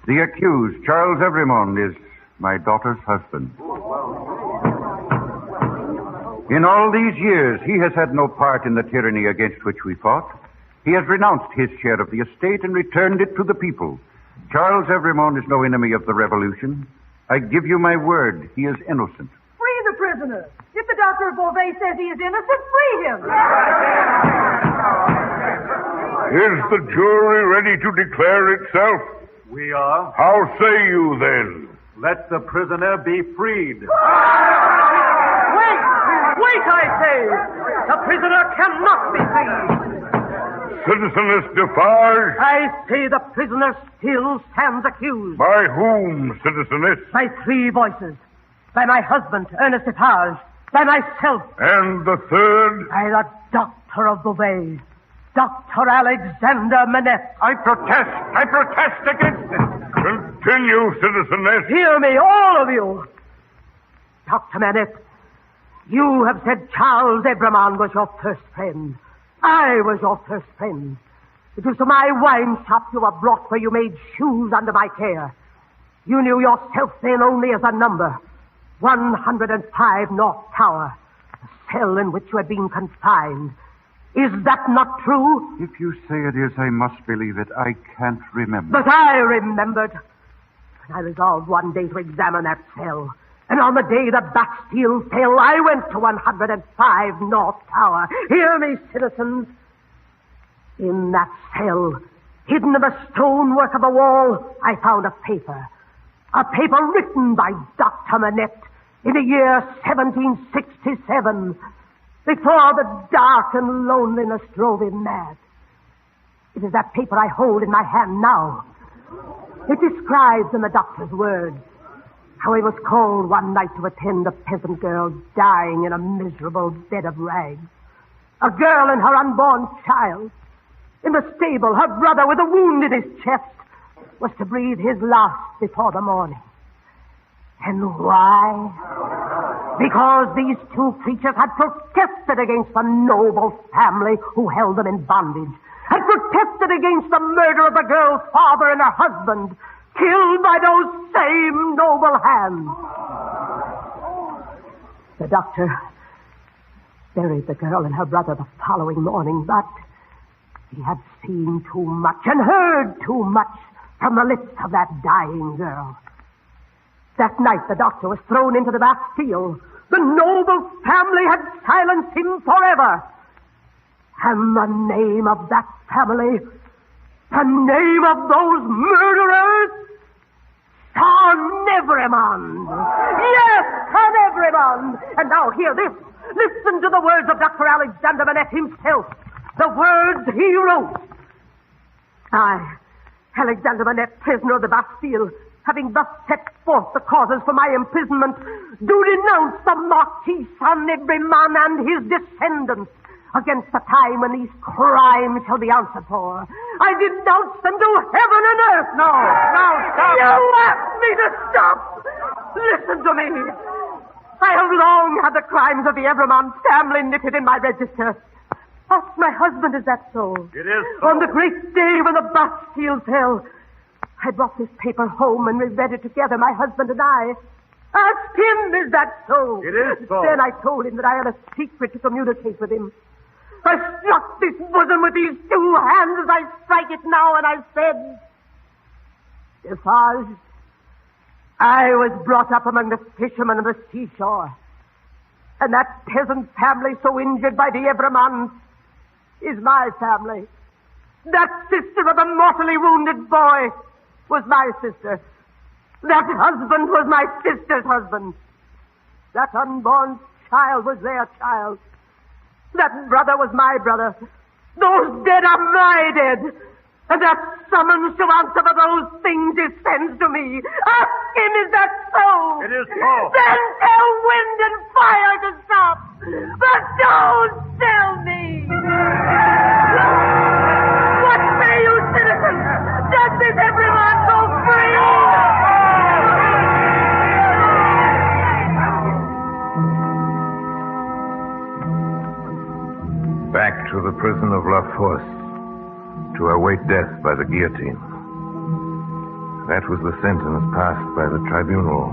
S8: The accused, Charles Evremond, is my daughter's husband. In all these years, he has had no part in the tyranny against which we fought. He has renounced his share of the estate and returned it to the people. Charles Evremond is no enemy of the revolution. I give you my word, he is innocent.
S15: Free the prisoner. If the Doctor of Beauvais says he is innocent, free him.
S14: Is the jury ready to declare itself?
S7: We are.
S14: How say you then?
S7: Let the prisoner be freed.
S10: Wait, I say! The prisoner cannot be freed.
S14: Citizeness Defarge?
S10: I say the prisoner still stands accused.
S14: By whom, Citizeness?
S10: By three voices. By my husband, Ernest Defarge. By myself.
S14: And the third?
S10: By the Doctor of Beauvais. Dr. Alexander Manette.
S14: I protest against it. Continue, Citizeness.
S10: Hear me, all of you. Dr. Manette, you have said Charles Evremond was your first friend. I was your first friend. It was to my wine shop you were brought where you made shoes under my care. You knew yourself then only as a number. 105 North Tower. The cell in which you had been confined. Is that not true?
S8: If you say it is, I must believe it. I can't remember.
S10: But I remembered. And I resolved one day to examine that cell. And on the day the Bastille fell, I went to 105 North Tower. Hear me, citizens. In that cell, hidden in the stonework of the wall, I found a paper. A paper written by Dr. Manette in the year 1767, before the dark and loneliness drove him mad. It is that paper I hold in my hand now. It describes in the doctor's words how he was called one night to attend a peasant girl dying in a miserable bed of rags. A girl and her unborn child. In the stable, her brother with a wound in his chest was to breathe his last before the morning. And why? Because these two creatures had protested against the noble family who held them in bondage, had protested against the murder of the girl's father and her husband, killed by those same noble hands. The doctor buried the girl and her brother the following morning, but he had seen too much and heard too much from the lips of that dying girl. That night the doctor was thrown into the Bastille, The noble family had silenced him forever. And the name of that family, the name of those murderers, Carnevrimond. Yes, Carnevrimond. And now hear this. Listen to the words of Dr. Alexander Manette himself. The words he wrote. I, Alexander Manette, prisoner of the Bastille, having thus set forth the causes for my imprisonment, do denounce the Marquis Carnevrimond and his descendants against the time when these crimes shall be answered for. I denounce them to heaven and earth. No, stop. You asked me to stop. Listen to me. I have long had the crimes of the Evremond family knitted in my register. Ask my husband, is that so?
S4: It is so.
S10: On the great day when the Bastille fell, I brought this paper home and we read it together, my husband and I. Asked him, is that so?
S4: It is so.
S10: Then I told him that I had a secret to communicate with him. I struck this bosom with these two hands as I strike it now, and I said, Defarge, I was brought up among the fishermen of the seashore, and that peasant family so injured by the Evremonds is my family. That sister of a mortally wounded boy was my sister. That husband was my sister's husband. That unborn child was their child. That brother was my brother. Those dead are my dead. And that summons to answer for those things descends to me. Ask him, is that so?
S4: It is so.
S10: Then tell wind and fire to stop. But don't tell me. What say you, citizens? Does this everyone go free?
S5: Back to the prison of La Force, to await death by the guillotine. That was the sentence passed by the tribunal.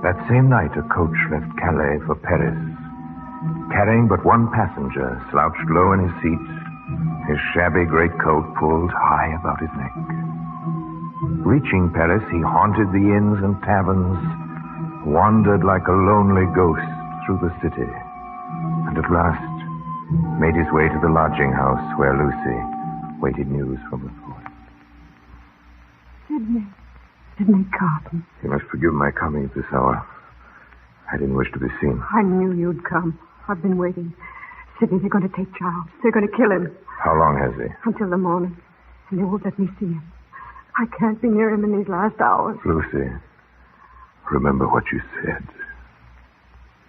S5: That same night, a coach left Calais for Paris, carrying but one passenger, slouched low in his seat, his shabby greatcoat pulled high about his neck. Reaching Paris, he haunted the inns and taverns, wandered like a lonely ghost through the city, and at last made his way to the lodging house where Lucie waited news from the fort.
S6: Sydney Carton.
S5: You must forgive my coming at this hour. I didn't wish to be seen.
S6: I knew you'd come. I've been waiting. Sydney, they're going to take Charles. They're going to kill him.
S5: How long has he?
S6: Until the morning. And they won't let me see him. I can't be near him in these last hours.
S5: Lucie, remember what you said.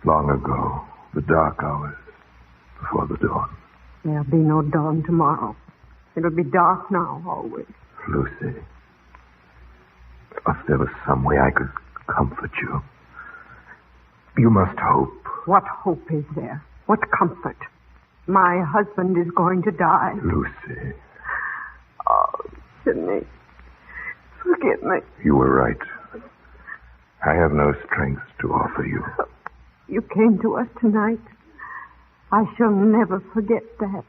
S5: Long ago, the dark hours before the dawn.
S6: There'll be no dawn tomorrow. It'll be dark now, always.
S5: Lucie, if there was some way I could comfort you. You must hope.
S6: What hope is there? What comfort? My husband is going to die.
S5: Lucie.
S6: Oh, Sydney. Forgive me.
S5: You were right. I have no strength to offer you.
S6: You came to us tonight. I shall never forget that.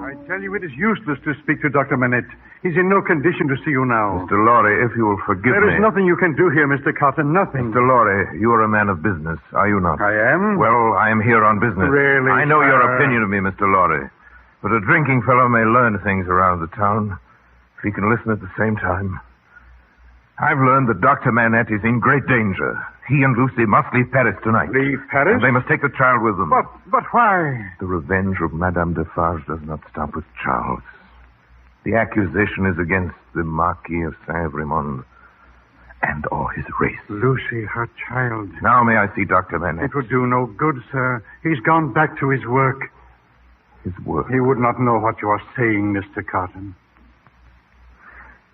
S16: I tell you, it is useless to speak to Dr. Manette. He's in no condition to see you now.
S5: Mr. Lorry, if you will forgive me...
S16: There is nothing you can do here, Mr. Carton, nothing.
S5: Mr. Lorry, you are a man of business, are you not?
S16: I am?
S5: Well, I am here on business.
S16: Really,
S5: I know
S16: sir?
S5: your opinion of me, Mr. Lorry. But a drinking fellow may learn things around the town if he can listen at the same time. I've learned that Dr. Manette is in great danger. He and Lucie must leave Paris tonight.
S16: Leave Paris?
S5: And they must take the child with them.
S16: But why?
S5: The revenge of Madame Defarge does not stop with Charles. The accusation is against the Marquis of Saint-Evremond and all his race.
S16: Lucie, her child.
S5: Now may I see Dr. Manette?
S16: It would do no good, sir. He's gone back to his work.
S5: His work?
S16: He would not know what you are saying, Mr. Carton.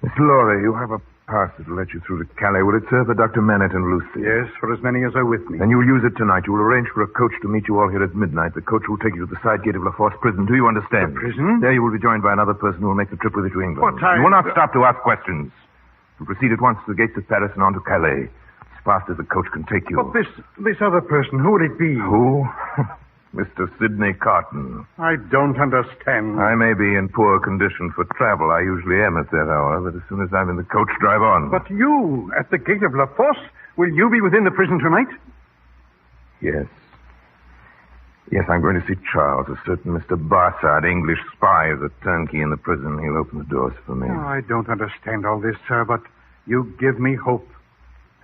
S5: Mr. Lorry, you have a pass that will let you through to Calais. Will it serve for Dr. Manette and Lucie?
S16: Yes, for as many as are with me.
S5: Then you'll use it tonight. You will arrange for a coach to meet you all here at midnight. The coach will take you to the side gate of La Force prison. Do you understand?
S16: The prison?
S5: There you will be joined by another person who will make the trip with you to England.
S16: What time?
S5: You will not stop to ask questions. You'll proceed at once to the gates of Paris and on to Calais, as fast as the coach can take you.
S16: But this other person, who would it be?
S5: Who? Mr. Sydney Carton.
S16: I don't understand.
S5: I may be in poor condition for travel. I usually am at that hour, but as soon as I'm in the coach, drive on.
S16: But you, at the gate of La Fosse, will you be within the prison tonight?
S5: Yes. Yes, I'm going to see Charles. A certain Mr. Barsad, English spy, is a turnkey in the prison. He'll open the doors for me.
S16: Oh, I don't understand all this, sir, but you give me hope.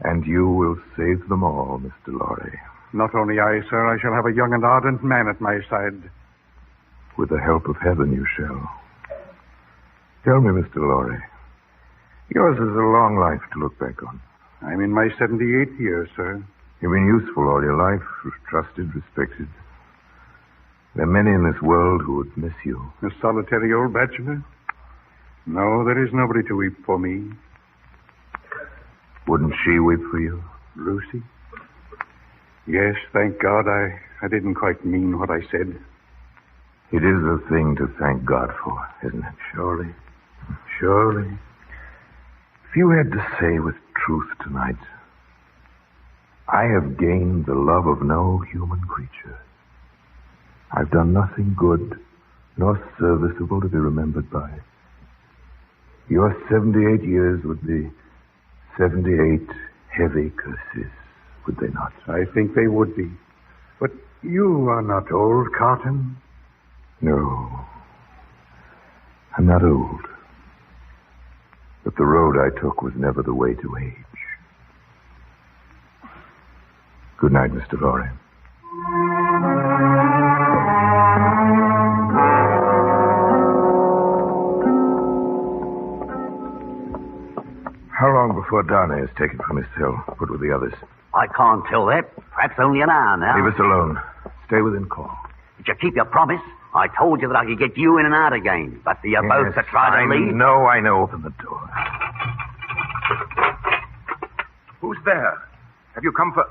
S5: And you will save them all, Mr. Lorry.
S16: Not only I, sir, I shall have a young and ardent man at my side.
S5: With the help of heaven, you shall. Tell me, Mr. Lorry, yours is a long life to look back on.
S16: I'm in my 78th year, sir.
S5: You've been useful all your life, trusted, respected. There are many in this world who would miss you.
S16: A solitary old bachelor? No, there is nobody to weep for me.
S5: Wouldn't she weep for you?
S16: Lucie? Yes, thank God I didn't quite mean what I said.
S5: It is a thing to thank God for, isn't it?
S16: Surely.
S5: Surely. If you had to say with truth tonight, I have gained the love of no human creature. I've done nothing good nor serviceable to be remembered by. Your 78 years would be 78 heavy curses, would they not?
S16: I think they would be. But you are not old, Carton.
S5: No. I'm not old. But the road I took was never the way to age. Good night, Mr. Lorry. How long before Darnay is taken from his cell, put with the others?
S11: I can't tell that. Perhaps only an hour now.
S5: Leave us alone. Stay within call.
S11: Did you keep your promise? I told you that I could get you in and out again. But you both to try to leave.
S5: I know. Open the door.
S14: Who's there? Have you come for...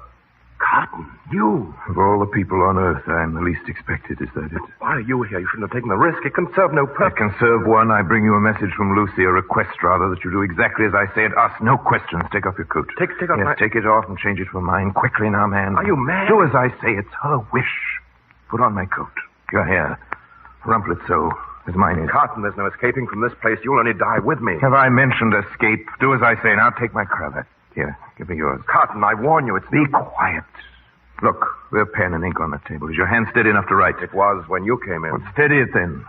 S5: Carton, you. Of all the people on earth, I'm the least expected. Is that it?
S14: Why are you here? You shouldn't have taken the risk. It can serve no purpose.
S5: It can serve one. I bring you a message from Lucie, a request, rather, that you do exactly as I say and ask no questions. Take off your coat.
S14: Take off my...
S5: Take it off and change it for mine. Quickly now, man.
S14: Are you mad?
S5: Do as I say. It's her wish. Put on my coat. Your hair. Rumple it so, as mine is.
S14: Carton, there's no escaping from this place. You'll only die with me.
S5: Have I mentioned escape? Do as I say. Now take my cravat. Here, give me yours.
S14: Carton, I warn you, it's...
S5: Be quiet. Look, there are pen and ink on the table. Is your hand steady enough to write?
S14: It was when you came in.
S5: Well, steady it then.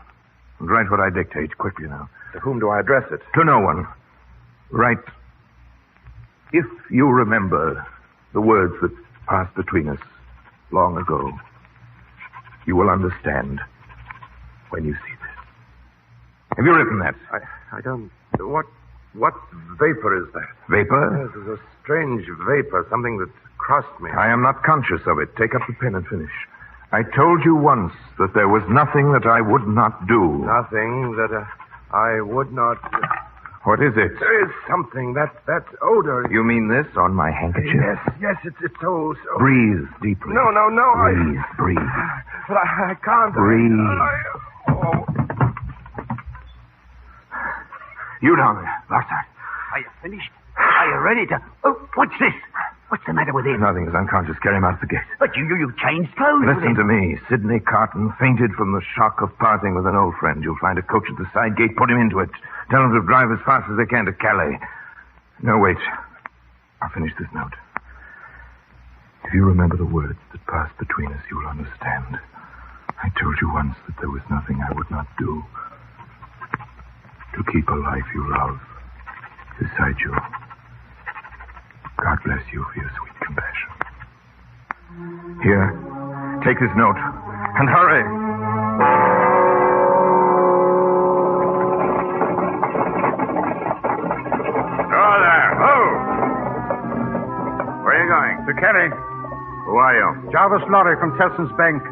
S5: And write what I dictate. Quickly now.
S14: To whom do I address it?
S5: To no one. Write, if you remember the words that passed between us long ago, you will understand when you see this. Have you written that?
S14: I don't... What vapor is that?
S5: Vapor?
S14: Yes, there's a strange vapor, something that crossed me.
S5: I am not conscious of it. Take up the pen and finish. I told you once that there was nothing that I would not do.
S14: Nothing that I would not...
S5: What is it?
S14: There is something, that odor.
S5: You mean this on my handkerchief?
S14: Yes, it's so...
S5: Breathe deeply.
S14: No.
S5: Breathe.
S14: But I can't...
S5: Breathe. You down there, Barsad.
S11: Are you finished? Are you ready to... Oh, what's this? What's the matter with him?
S5: Nothing. He's unconscious. Carry him out of the gate.
S11: But you changed clothes.
S5: Listen to me. Sydney Carton fainted from the shock of parting with an old friend. You'll find a coach at the side gate. Put him into it. Tell him to drive as fast as they can to Calais. No, wait. I'll finish this note. If you remember the words that passed between us, you'll understand. I told you once that there was nothing I would not do to keep a life you love beside you. God bless you for your sweet compassion. Here, take this note and hurry.
S14: Oh, there. Oh! Where are you going?
S16: To Calais.
S14: Who are you?
S16: Jarvis Lorry from Tellson's Bank.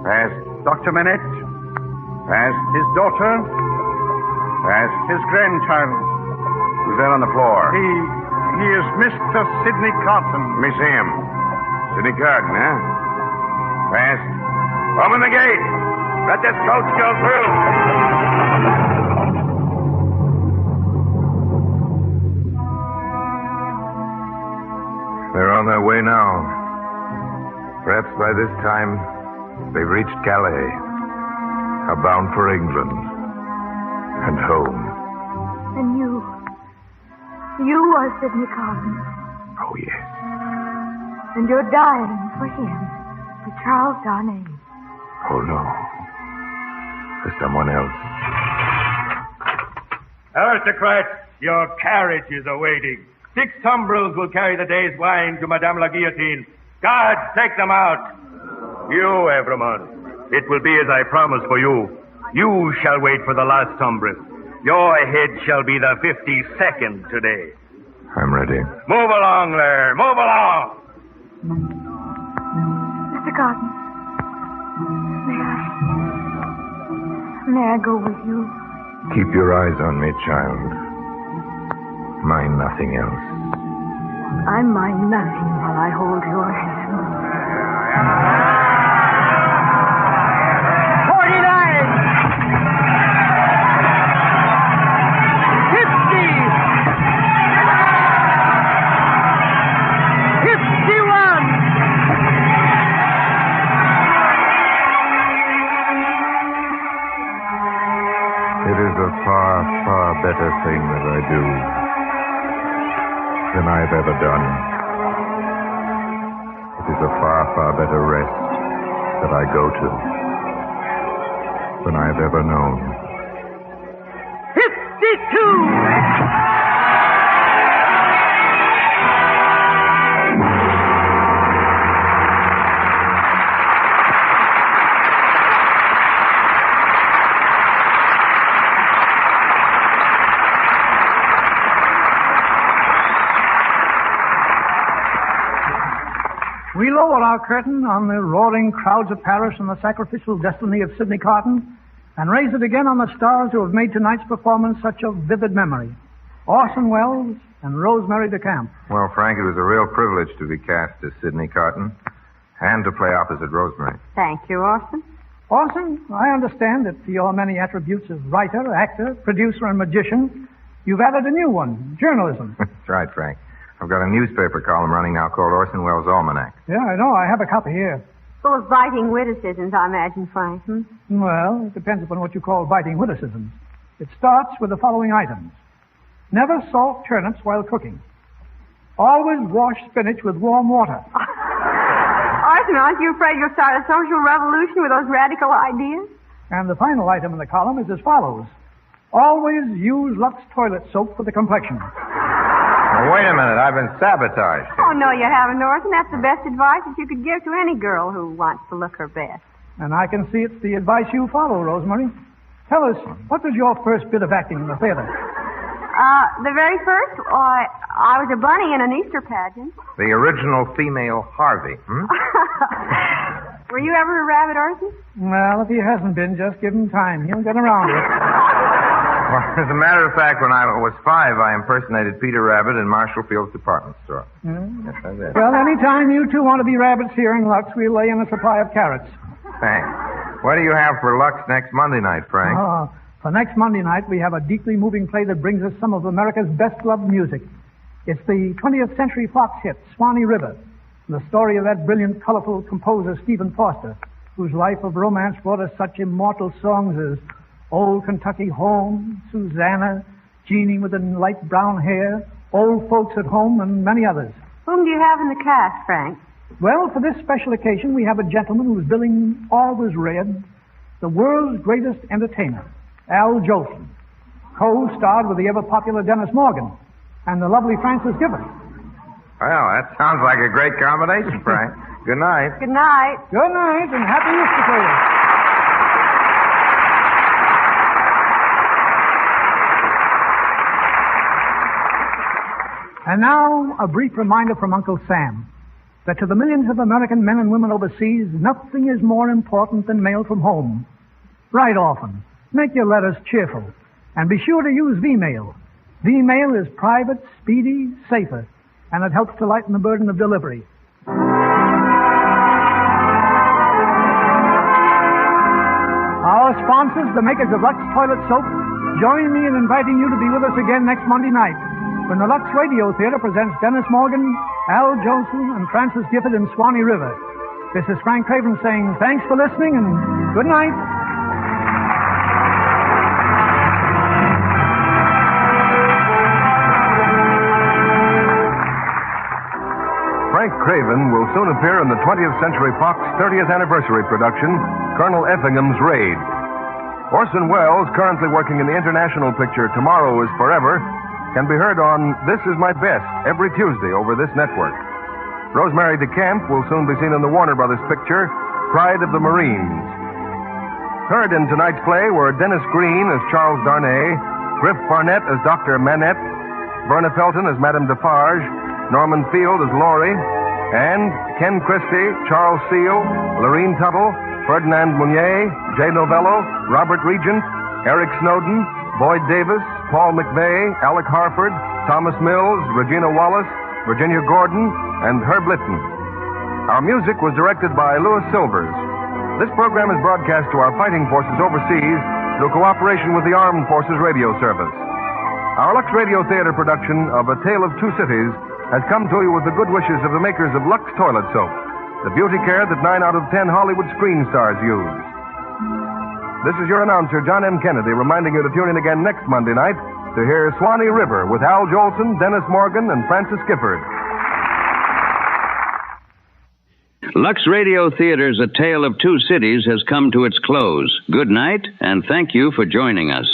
S14: Past?
S16: Dr. Manette.
S14: Past?
S16: His daughter.
S14: Past?
S16: His grandchild.
S14: Who's there on the floor?
S16: He is Mr. Sydney Carton.
S14: Let me see him. Sydney Carton, huh? Past? Open the gate. Let this coach go through.
S5: They're on their way now. Perhaps by this time, They've reached Calais, are bound for England and home.
S6: And you are Sydney Carton.
S5: Oh, yes.
S6: And you're dying for him, for Charles Darnay.
S5: Oh, no. For someone else.
S4: Aristocrats, your carriage is awaiting. 6 tumbrils will carry the day's wine to Madame la Guillotine. Guards, take them out. You, Evremont, it will be as I promised for you. You shall wait for the last tumbril. Your head shall be the 52nd today.
S5: I'm ready.
S4: Move along there. Move along.
S6: Mr. Carton, may I go with you?
S5: Keep your eyes on me, child. Mind nothing else.
S6: I mind nothing while I hold your hand.
S10: 49! 50! 51!
S5: It is a far, far better thing that I do than I've ever done. It is a far, far better rest that I go to than I've ever known.
S10: 52!
S3: We lower our curtain on the roaring crowds of Paris and the sacrificial destiny of Sydney Carton, and raise it again on the stars who have made tonight's performance such a vivid memory. Orson Welles and Rosemary DeCamp.
S5: Well, Frank, it was a real privilege to be cast as Sydney Carton and to play opposite Rosemary.
S6: Thank you, Orson.
S3: Orson, I understand that to your many attributes as writer, actor, producer, and magician, you've added a new one, journalism.
S5: That's right, Frank. I've got a newspaper column running now called Orson Welles' Almanac.
S3: Yeah, I know. I have a copy here.
S6: Full of biting witticisms, I imagine, Frank.
S3: Well, it depends upon what you call biting witticisms. It starts with the following items. Never salt turnips while cooking. Always wash spinach with warm water.
S6: Orson, aren't you afraid you'll start a social revolution with those radical ideas?
S3: And the final item in the column is as follows. Always use Lux toilet soap for the complexion.
S5: Now, wait a minute. I've been sabotaged.
S6: Oh, no, you haven't, Orson. That's the best advice that you could give to any girl who wants to look her best.
S3: And I can see it's the advice you follow, Rosemary. Tell us, what was your first bit of acting in the theater?
S6: The very first? I was a bunny in an Easter pageant.
S5: The original female Harvey,
S6: Were you ever a rabbit, Orson?
S3: Well, if he hasn't been, just give him time. He'll get around to it.
S5: Well, as a matter of fact, when I was 5, I impersonated Peter Rabbit in Marshall Field's department store. Yes, I did.
S3: Well, anytime you two want to be rabbits here in Lux, we'll lay in a supply of carrots.
S5: Thanks. What do you have for Lux next Monday night, Frank?
S3: For next Monday night, we have a deeply moving play that brings us some of America's best-loved music. It's the 20th Century Fox hit, Swanee River, the story of that brilliant, colorful composer, Stephen Foster, whose life of romance brought us such immortal songs as Old Kentucky Home, Susanna, Jeannie with the light brown hair, Old Folks at Home, and many others.
S6: Whom do you have in the cast, Frank?
S3: Well, for this special occasion, we have a gentleman whose billing always read, the world's greatest entertainer, Al Jolson, co-starred with the ever-popular Dennis Morgan and the lovely Frances Gifford.
S5: Well, that sounds like a great combination, Frank. Good night.
S6: Good night.
S3: Good night, and happy Easter to you. And now, a brief reminder from Uncle Sam that to the millions of American men and women overseas, nothing is more important than mail from home. Write often. Make your letters cheerful. And be sure to use V-mail. V-mail is private, speedy, safer, and it helps to lighten the burden of delivery. Our sponsors, the makers of Lux Toilet Soap, join me in inviting you to be with us again next Monday night when the Lux Radio Theater presents Dennis Morgan, Al Jolson, and Frances Gifford in Swanee River. This is Frank Craven saying thanks for listening and good night.
S2: Frank Craven will soon appear in the 20th Century Fox 30th anniversary production, Colonel Effingham's Raid. Orson Welles, currently working in the international picture Tomorrow is Forever, can be heard on This Is My Best every Tuesday over this network. Rosemary DeCamp will soon be seen in the Warner Brothers picture, Pride of the Marines. Heard in tonight's play were Dennis Green as Charles Darnay, Griff Barnett as Dr. Manette, Verna Felton as Madame Defarge, Norman Field as Laurie, and Ken Christie, Charles Seal, Lorene Tuttle, Ferdinand Mounier, Jay Novello, Robert Regent, Eric Snowden, Boyd Davis, Paul McVeigh, Alec Harford, Thomas Mills, Regina Wallace, Virginia Gordon, and Herb Litton. Our music was directed by Louis Silvers. This program is broadcast to our fighting forces overseas through cooperation with the Armed Forces Radio Service. Our Lux Radio Theater production of A Tale of Two Cities has come to you with the good wishes of the makers of Lux Toilet Soap, the beauty care that 9 out of 10 Hollywood screen stars use. This is your announcer, John M. Kennedy, reminding you to tune in again next Monday night to hear Swanee River with Al Jolson, Dennis Morgan, and Francis Gifford.
S1: Lux Radio Theater's A Tale of Two Cities has come to its close. Good night, and thank you for joining us.